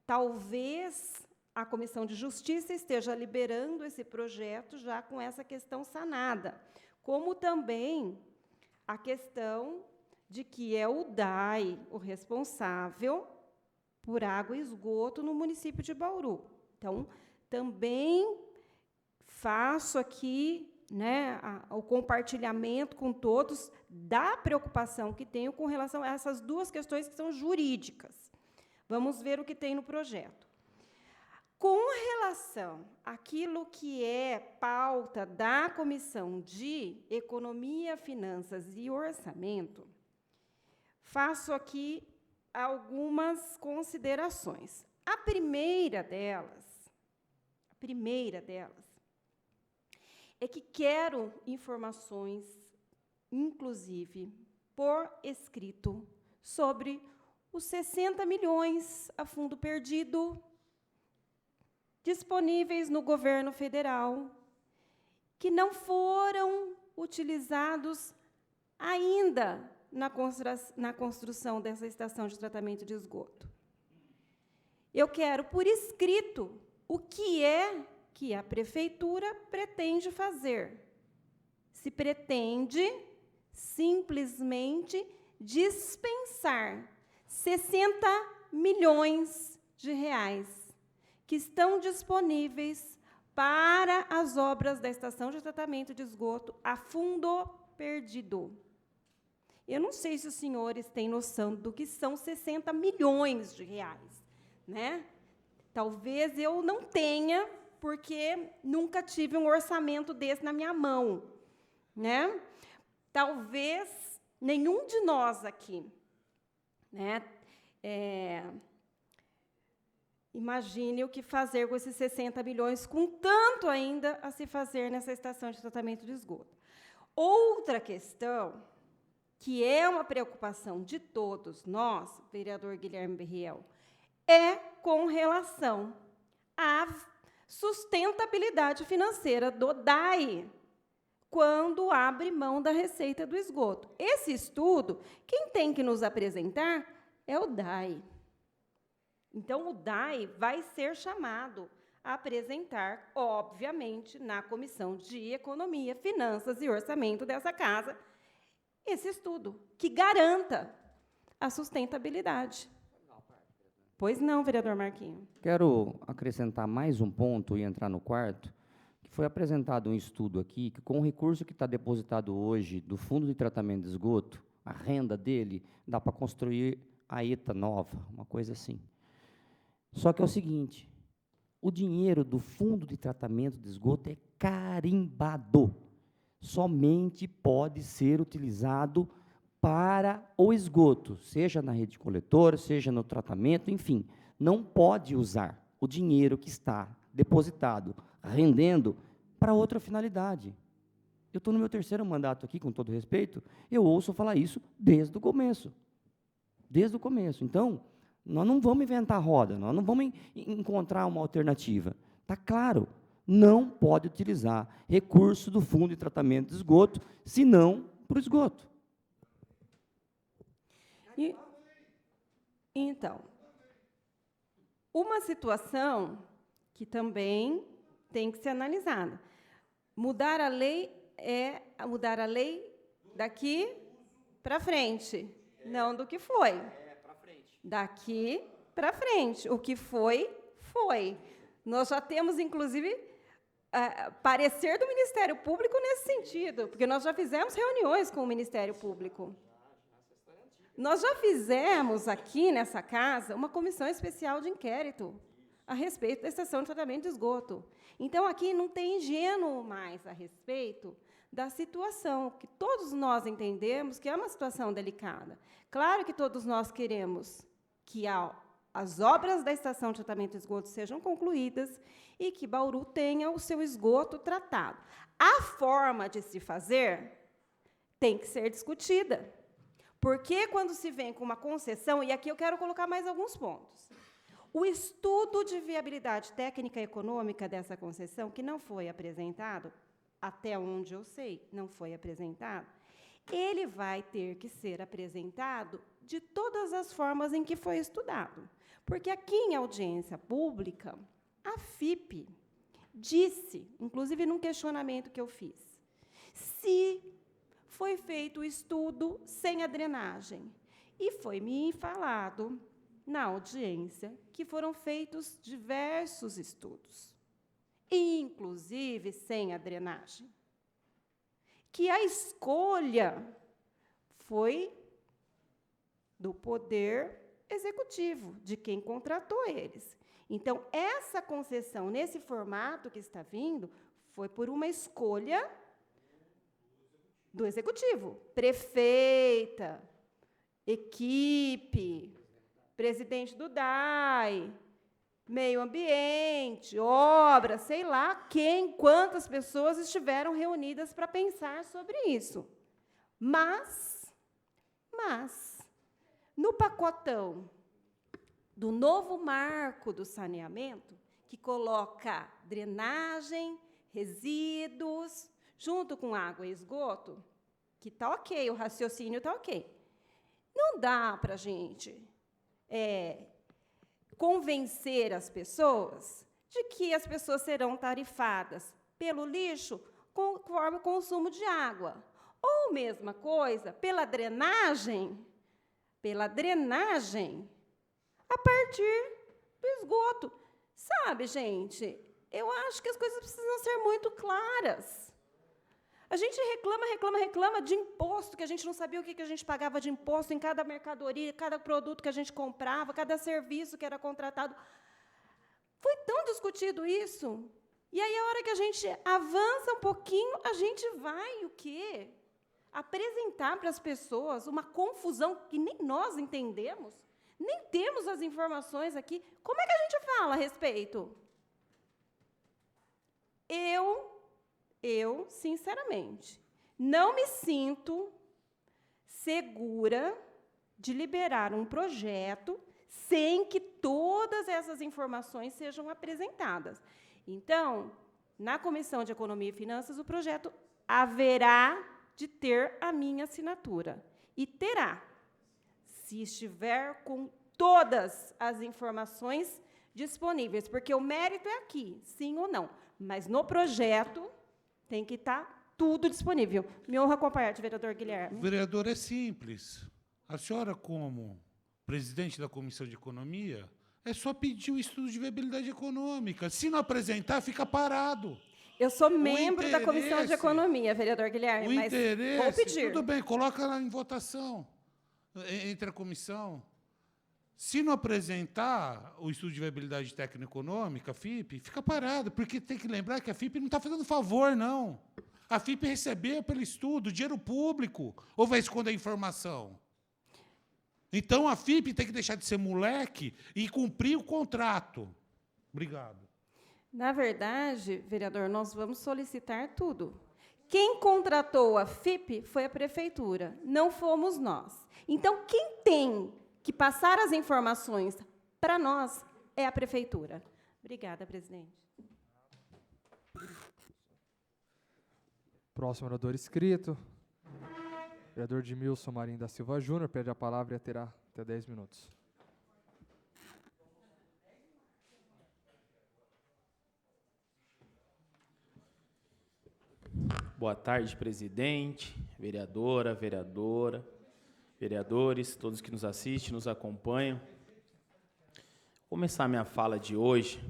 Talvez a Comissão de Justiça esteja liberando esse projeto já com essa questão sanada, como também a questão de que é o DAI o responsável por água e esgoto no município de Bauru. Então, também faço aqui, né, o compartilhamento com todos da preocupação que tenho com relação a essas 2 questões que são jurídicas. Vamos ver o que tem no projeto. Com relação àquilo que é pauta da Comissão de Economia, Finanças e Orçamento, faço aqui algumas considerações. A primeira delas é que quero informações, inclusive, por escrito, sobre os 60 milhões a fundo perdido disponíveis no governo federal, que não foram utilizados ainda na construção dessa estação de tratamento de esgoto. Eu quero, por escrito, o que é que a prefeitura pretende fazer. Se pretende simplesmente dispensar 60 milhões de reais que estão disponíveis para as obras da estação de tratamento de esgoto a fundo perdido. Eu não sei se os senhores têm noção do que são 60 milhões de reais, né? Talvez eu não tenha, porque nunca tive um orçamento desse na minha mão, né? Talvez nenhum de nós aqui, né, imagine o que fazer com esses 60 milhões, com tanto ainda a se fazer nessa estação de tratamento de esgoto. Outra questão, que é uma preocupação de todos nós, vereador Guilherme Berriel, é com relação à sustentabilidade financeira do DAE, quando abre mão da receita do esgoto. Esse estudo, quem tem que nos apresentar é o DAE. Então, o DAE vai ser chamado a apresentar, obviamente, na Comissão de Economia, Finanças e Orçamento dessa casa, esse estudo, que garanta a sustentabilidade. Pois não, vereador Marquinhos. Quero acrescentar mais um ponto e entrar no quarto, que foi apresentado um estudo aqui, que com o recurso que está depositado hoje do Fundo de Tratamento de Esgoto, a renda dele, dá para construir a ETA nova, uma coisa assim. Só que é o seguinte, o dinheiro do Fundo de Tratamento de Esgoto é carimbado. Somente pode ser utilizado para o esgoto, seja na rede coletora, seja no tratamento, enfim, não pode usar o dinheiro que está depositado, rendendo, para outra finalidade. Eu estou no meu 3º mandato aqui, com todo respeito, eu ouço falar isso desde o começo. Desde o começo. Então, nós não vamos inventar roda, nós não vamos encontrar uma alternativa. Está claro, não pode utilizar recurso do Fundo de Tratamento de Esgoto, senão para o esgoto. Então, uma situação que também tem que ser analisada. Mudar a lei é mudar a lei daqui para frente, não do que foi. Daqui para frente. O que foi, foi. Nós já temos, inclusive, parecer do Ministério Público nesse sentido, porque nós já fizemos reuniões com o Ministério Público. Nós já fizemos aqui, nessa casa, uma comissão especial de inquérito a respeito da estação de tratamento de esgoto. Então, aqui não tem ingênuo mais a respeito da situação, que todos nós entendemos que é uma situação delicada. Claro que todos nós queremos que as obras da estação de tratamento de esgoto sejam concluídas e que Bauru tenha o seu esgoto tratado. A forma de se fazer tem que ser discutida. Porque, quando se vem com uma concessão, e aqui eu quero colocar mais alguns pontos, o estudo de viabilidade técnica e econômica dessa concessão, que não foi apresentado, até onde eu sei, não foi apresentado, ele vai ter que ser apresentado de todas as formas em que foi estudado. Porque aqui, em audiência pública, a FIP disse, inclusive num questionamento que eu fiz, se foi feito o estudo sem a drenagem. E foi me falado, na audiência, que foram feitos diversos estudos, inclusive sem a drenagem. Que a escolha foi do Poder Executivo, de quem contratou eles. Então, essa concessão, nesse formato que está vindo, foi por uma escolha do Executivo. Prefeita, equipe, presidente do DAE, meio ambiente, obra, sei lá quem, quantas pessoas estiveram reunidas para pensar sobre isso. Mas, no pacotão do novo marco do saneamento, que coloca drenagem, resíduos, junto com água e esgoto, que está ok, o raciocínio está ok. Não dá para a gente convencer as pessoas de que as pessoas serão tarifadas pelo lixo conforme o consumo de água. Ou, mesma coisa, pela drenagem, a partir do esgoto. Sabe, gente, eu acho que as coisas precisam ser muito claras. A gente reclama de imposto, que a gente não sabia o que a gente pagava de imposto em cada mercadoria, cada produto que a gente comprava, cada serviço que era contratado. Foi tão discutido isso. E aí, a hora que a gente avança um pouquinho, a gente vai, o quê? Apresentar para as pessoas uma confusão que nem nós entendemos, nem temos as informações aqui. Como é que a gente fala a respeito? Eu, sinceramente, não me sinto segura de liberar um projeto sem que todas essas informações sejam apresentadas. Então, na Comissão de Economia e Finanças, o projeto haverá de ter a minha assinatura. E terá, se estiver com todas as informações disponíveis, porque o mérito é aqui, sim ou não. Mas no projeto tem que estar tudo disponível. Me honra acompanhar, vereador Guilherme. Vereador, é simples. A senhora, como presidente da Comissão de Economia, é só pedir o estudo de viabilidade econômica. Se não apresentar, fica parado. Eu sou membro da Comissão de Economia, vereador Guilherme, mas vou pedir. Tudo bem, coloca lá em votação, entre a comissão. Se não apresentar o estudo de viabilidade técnico-econômica, a FIP, fica parado, porque tem que lembrar que a FIP não está fazendo favor, não. A FIP recebeu pelo estudo dinheiro público, ou vai esconder a informação? Então, a FIP tem que deixar de ser moleque e cumprir o contrato. Obrigado. Na verdade, vereador, nós vamos solicitar tudo. Quem contratou a FIP foi a prefeitura, não fomos nós. Então, quem tem que passar as informações para nós é a prefeitura. Obrigada, presidente. Próximo orador inscrito. Vereador Edmilson Marinho da Silva Júnior, pede a palavra e terá até 10 minutos. Boa tarde, presidente, vereadora, vereadores, todos que nos assistem, nos acompanham. Vou começar minha fala de hoje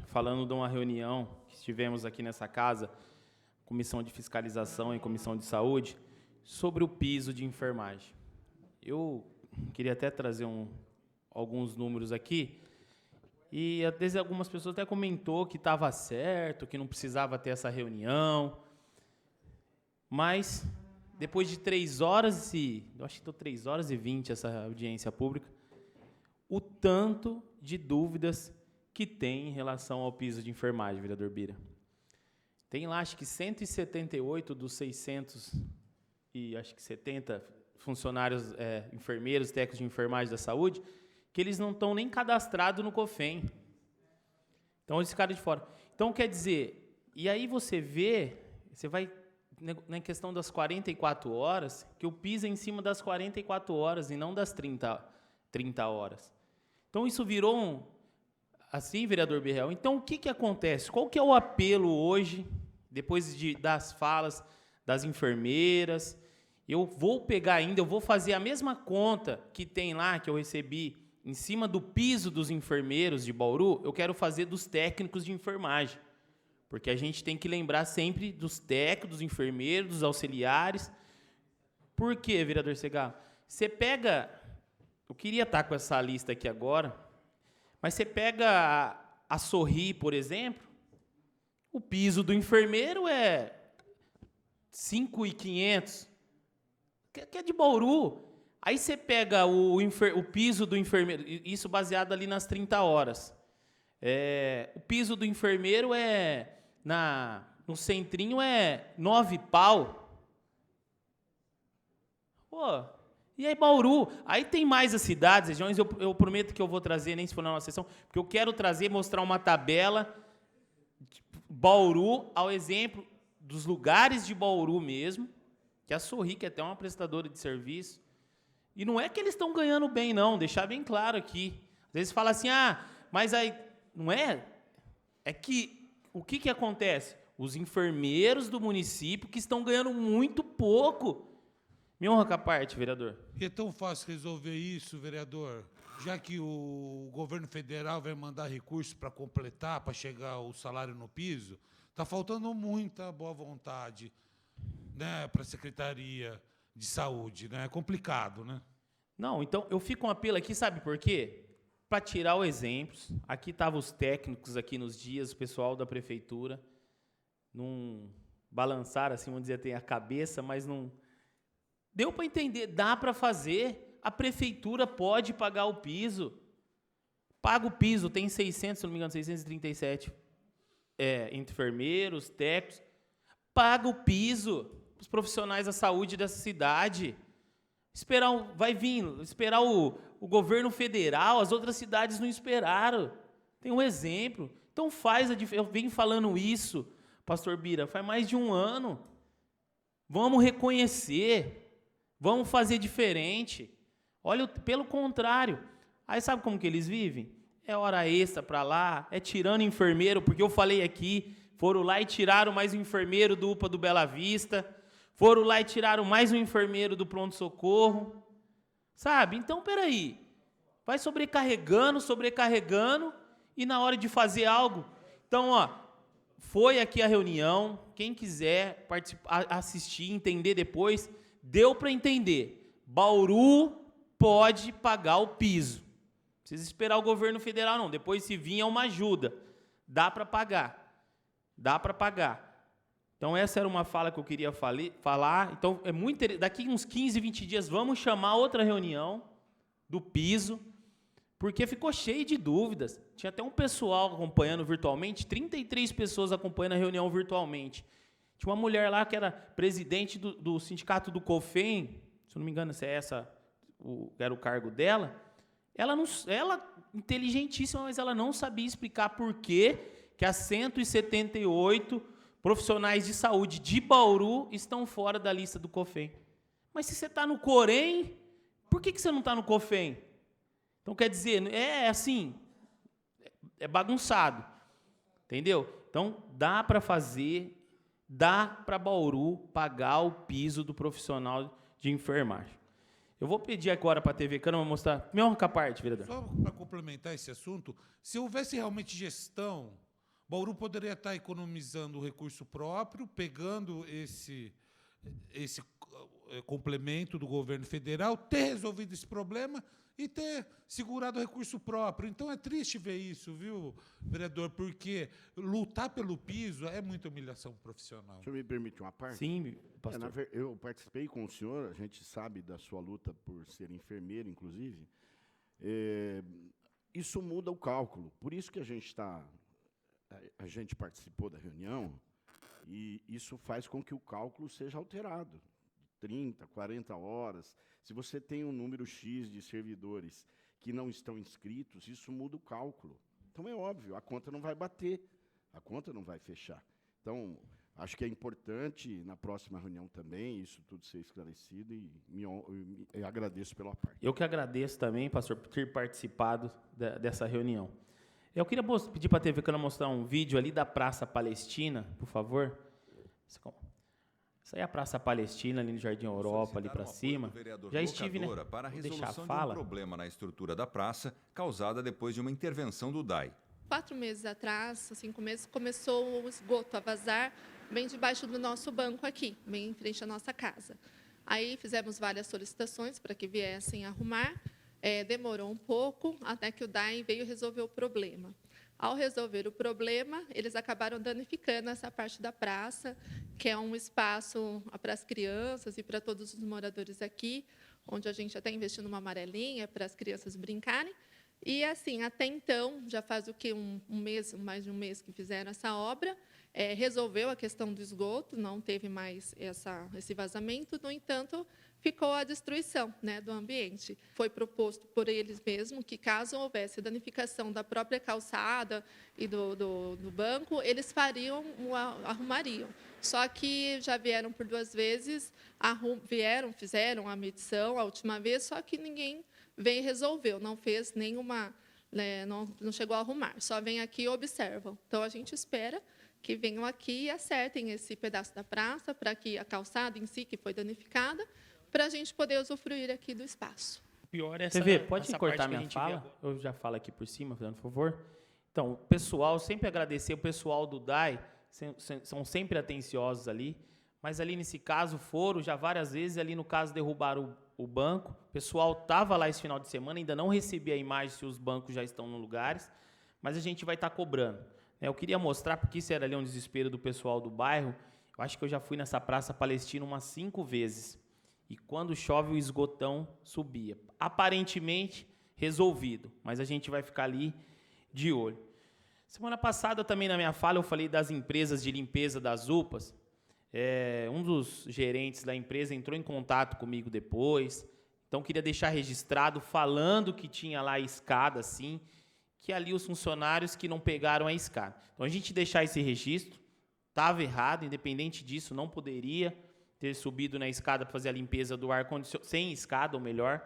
falando de uma reunião que tivemos aqui nessa casa, Comissão de Fiscalização e Comissão de Saúde, sobre o piso de enfermagem. Eu queria até trazer alguns números aqui, e às vezes algumas pessoas até comentou que estava certo, que não precisava ter essa reunião, mas depois de 3 horas eu acho que 3 horas e 20 essa audiência pública, o tanto de dúvidas que tem em relação ao piso de enfermagem, vereador Bira. Tem lá, acho que 178 dos 670 funcionários, enfermeiros, técnicos de enfermagem da saúde, que eles não estão nem cadastrados no COFEM. Então, eles ficaram de fora. Então, quer dizer, e aí você vai na questão das 44 horas, que o piso é em cima das 44 horas e não das 30 horas. Então, isso virou assim, vereador Birrell. Então, o que acontece? Qual que é o apelo hoje, depois das falas das enfermeiras? Eu vou fazer a mesma conta que tem lá, que eu recebi, em cima do piso dos enfermeiros de Bauru, eu quero fazer dos técnicos de enfermagem. Porque a gente tem que lembrar sempre dos técnicos, dos enfermeiros, dos auxiliares. Por quê, vereador Segal? Você pega... Eu queria estar com essa lista aqui agora, mas você pega a Sorri, por exemplo, o piso do enfermeiro é 5.500, que é de Bauru. Aí você pega o piso do enfermeiro, isso baseado ali nas 30 horas. O piso do enfermeiro no centrinho é 9 pau. Pô, e aí Bauru? Aí tem mais as cidades, regiões, eu prometo que eu vou trazer, nem se for na nossa sessão, porque eu quero mostrar uma tabela de Bauru, ao exemplo dos lugares de Bauru mesmo, que a Sorri, que é até uma prestadora de serviço, e não é que eles estão ganhando bem, não, deixar bem claro aqui. Às vezes fala assim, mas aí, não é? É que, o que acontece? Os enfermeiros do município que estão ganhando muito pouco. Me honra com a parte, vereador. E é tão fácil resolver isso, vereador, já que o governo federal vai mandar recursos para completar, para chegar o salário no piso, está faltando muita boa vontade, né, para a Secretaria de Saúde, né? É complicado, né? Não, então eu fico com um apelo aqui, sabe por quê? Para tirar os exemplos. Aqui estavam os técnicos aqui nos dias, o pessoal da prefeitura, não balançaram, assim, vamos dizer, tem a cabeça, mas não... Deu para entender, dá para fazer, a prefeitura pode pagar o piso. Paga o piso, tem 600, se não me engano, 637 enfermeiros, técnicos. Paga o piso para os profissionais da saúde dessa cidade. Vai vir, esperar o governo federal, as outras cidades não esperaram. Tem um exemplo. Então faz a diferença. Eu venho falando isso, pastor Bira, faz mais de um ano. Vamos reconhecer, vamos fazer diferente. Olha, pelo contrário. Aí sabe como que eles vivem? É hora extra para lá, é tirando enfermeiro, porque eu falei aqui, foram lá e tiraram mais um enfermeiro do UPA do Bela Vista, foram lá e tiraram mais um enfermeiro do pronto-socorro, sabe? Então, peraí, vai sobrecarregando, e na hora de fazer algo, então, ó, foi aqui a reunião, quem quiser participar, assistir, entender depois, deu para entender, Bauru pode pagar o piso. Não precisa esperar o governo federal, não. Depois, se vir, é uma ajuda. Dá para pagar. Dá para pagar. Então, essa era uma fala que eu queria falar. Então, é muito interessante. Daqui uns 15, 20 dias, vamos chamar outra reunião do piso, porque ficou cheio de dúvidas. Tinha até um pessoal acompanhando virtualmente, 33 pessoas acompanhando a reunião virtualmente. Tinha uma mulher lá que era presidente do sindicato do COFEM, se eu não me engano, se é era o cargo dela. Ela, inteligentíssima, mas ela não sabia explicar por que as 178 profissionais de saúde de Bauru estão fora da lista do COFEM. Mas se você está no Corém, por que você não está no COFEM? Então, quer dizer, é assim, é bagunçado, entendeu? Então, dá para fazer, dá para Bauru pagar o piso do profissional de enfermagem. Eu vou pedir agora para a TV Câmara mostrar. Me honra com a parte, vereador. Só para complementar esse assunto, se houvesse realmente gestão, Bauru poderia estar economizando o recurso próprio, pegando esse complemento do governo federal, ter resolvido esse problema e ter segurado o recurso próprio. Então, é triste ver isso, viu, vereador? Porque lutar pelo piso é muita humilhação profissional. O senhor me permite uma parte? Sim, pastor. Eu participei com o senhor, a gente sabe da sua luta por ser enfermeiro, inclusive. Isso muda o cálculo. Por isso que a gente participou da reunião e isso faz com que o cálculo seja alterado. 30, 40 horas. Se você tem um número X de servidores que não estão inscritos, isso muda o cálculo. Então, é óbvio, a conta não vai bater, a conta não vai fechar. Então, acho que é importante, na próxima reunião também, isso tudo ser esclarecido e eu agradeço pela parte. Eu que agradeço também, pastor, por ter participado dessa reunião. Eu queria pedir para a TV Câmara mostrar um vídeo ali da Praça Palestina, por favor. Isso aí é a Praça Palestina, ali no Jardim Europa, ali para cima. Já estive, né? Para a Vou deixar a resolução de fala. um problema na estrutura da praça, causada depois de uma intervenção do DAI. 4 meses atrás, 5 meses, começou o esgoto a vazar bem debaixo do nosso banco aqui, bem em frente à nossa casa. Aí fizemos várias solicitações para que viessem arrumar. Demorou um pouco, até que o DAI veio resolver o problema. Ao resolver o problema, eles acabaram danificando essa parte da praça, que é um espaço para as crianças e para todos os moradores aqui, onde a gente até investiu numa amarelinha para as crianças brincarem. E, assim, até então, já faz o quê? Mais de um mês que fizeram essa obra, resolveu a questão do esgoto, não teve mais esse vazamento, no entanto, ficou a destruição, né, do ambiente. Foi proposto por eles mesmos que, caso houvesse danificação da própria calçada e do banco, eles arrumariam. Só que já vieram por 2 vezes, fizeram a medição a última vez, só que ninguém veio e resolveu, não fez nenhuma, não chegou a arrumar, só vem aqui e observam. Então, a gente espera que venham aqui e acertem esse pedaço da praça, para que a calçada em si, que foi danificada, para a gente poder usufruir aqui do espaço. Pior essa. TV, pode cortar minha fala? Eu já falo aqui por cima, por favor. Então, o pessoal, sempre agradecer o pessoal do DAI, são sempre atenciosos ali, mas ali nesse caso foram já várias vezes, ali no caso derrubaram o banco, o pessoal estava lá esse final de semana, ainda não recebi a imagem se os bancos já estão nos lugares, mas a gente vai estar cobrando. Eu queria mostrar, porque isso era ali um desespero do pessoal do bairro, eu acho que eu já fui nessa Praça Palestina umas 5 vezes, e quando chove o esgotão subia. Aparentemente resolvido, mas a gente vai ficar ali de olho. Semana passada também na minha fala eu falei das empresas de limpeza das UPAs. Um dos gerentes da empresa entrou em contato comigo depois, Então, queria deixar registrado, falando que tinha lá a escada, assim, que ali os funcionários que não pegaram a escada. Então, a gente deixar esse registro, estava errado, independente disso, não poderia ter subido na escada para fazer a limpeza do ar-condicionado, sem escada, ou melhor,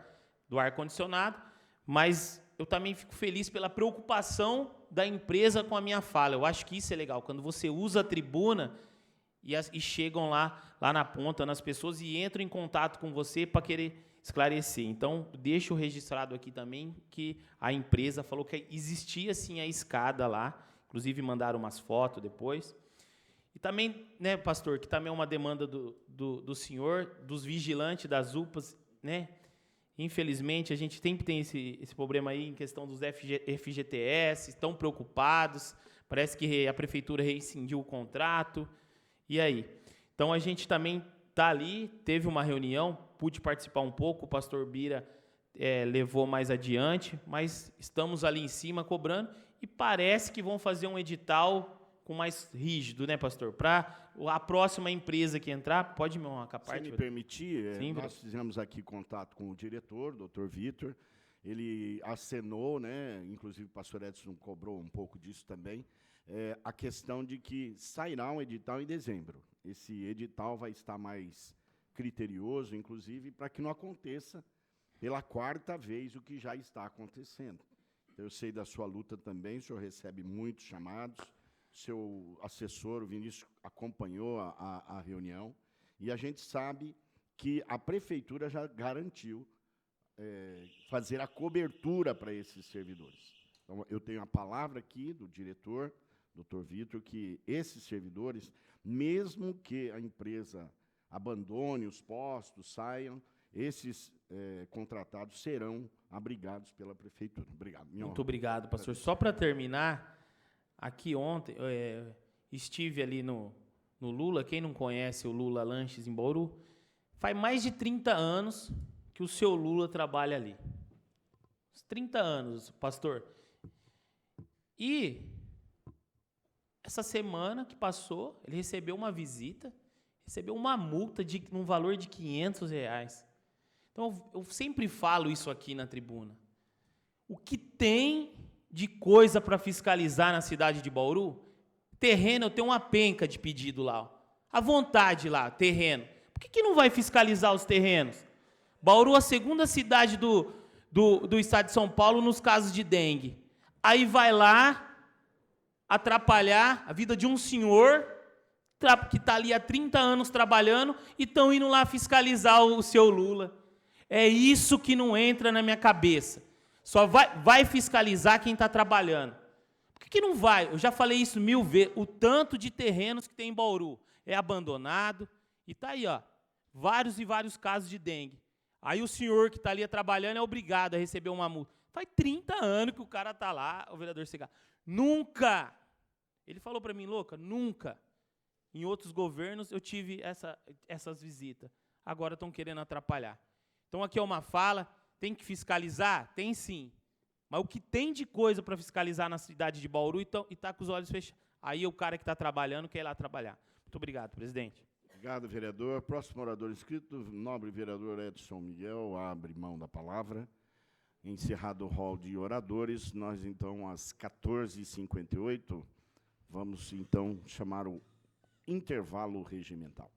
do ar-condicionado, mas eu também fico feliz pela preocupação da empresa com a minha fala. Eu acho que isso é legal, quando você usa a tribuna e chegam lá na ponta, nas pessoas, e entram em contato com você para querer esclarecer. Então, deixo registrado aqui também que a empresa falou que existia, sim, a escada lá, inclusive mandaram umas fotos depois. E também, né, pastor, que também é uma demanda do senhor, dos vigilantes das UPAs, né? Infelizmente, a gente sempre tem esse problema aí em questão dos FGTS, estão preocupados, parece que a prefeitura rescindiu o contrato. E aí? Então, a gente também está ali, teve uma reunião, pude participar um pouco, o pastor Bira levou mais adiante, mas estamos ali em cima cobrando, e parece que vão fazer um edital com mais rígido, né, pastor? Para a próxima empresa que entrar, pode me marcar parte? Se me permitir, Sim, nós fizemos aqui contato com o diretor, doutor Vitor, ele acenou, né, inclusive o pastor Edson cobrou um pouco disso também, a questão de que sairá um edital em dezembro. Esse edital vai estar mais criterioso, inclusive, para que não aconteça pela quarta vez o que já está acontecendo. Então, eu sei da sua luta também, o senhor recebe muitos chamados, seu assessor, o Vinícius, acompanhou a reunião, e a gente sabe que a prefeitura já garantiu fazer a cobertura para esses servidores. Então, eu tenho a palavra aqui do diretor, doutor Vitor, que esses servidores, mesmo que a empresa abandone os postos, saiam, esses contratados serão abrigados pela prefeitura. Obrigado. Muito obrigado, pastor. Só para terminar, aqui ontem, estive ali no Lula. Quem não conhece o Lula Lanches em Bauru, faz mais de 30 anos que o seu Lula trabalha ali. 30 anos, pastor. E essa semana que passou, ele recebeu uma visita, recebeu uma multa num valor de R$500. Então, eu sempre falo isso aqui na tribuna. O que tem de coisa para fiscalizar na cidade de Bauru? Terreno, eu tenho uma penca de pedido lá. Ó. À vontade lá, terreno. Por que não vai fiscalizar os terrenos? Bauru, a segunda cidade do estado de São Paulo nos casos de dengue. Aí vai lá atrapalhar a vida de um senhor que está ali há 30 anos trabalhando e estão indo lá fiscalizar o seu Lula. É isso que não entra na minha cabeça. Só vai fiscalizar quem está trabalhando. Por que não vai? Eu já falei isso 1000 vezes. O tanto de terrenos que tem em Bauru é abandonado. E está aí, ó, vários e vários casos de dengue. Aí o senhor que está ali trabalhando é obrigado a receber uma multa. Faz 30 anos que o cara está lá, o vereador Segar. Nunca! Ele falou para mim, louca, nunca. Em outros governos eu tive essas visitas. Agora estão querendo atrapalhar. Então aqui é uma fala, tem que fiscalizar? Tem sim. Mas o que tem de coisa para fiscalizar na cidade de Bauru e está com os olhos fechados? Aí o cara que está trabalhando quer ir lá trabalhar. Muito obrigado, presidente. Obrigado, vereador. Próximo orador inscrito, nobre vereador Edson Miguel, abre mão da palavra. Encerrado o hall de oradores, nós, então, às 14h58, vamos, então, chamar o intervalo regimental.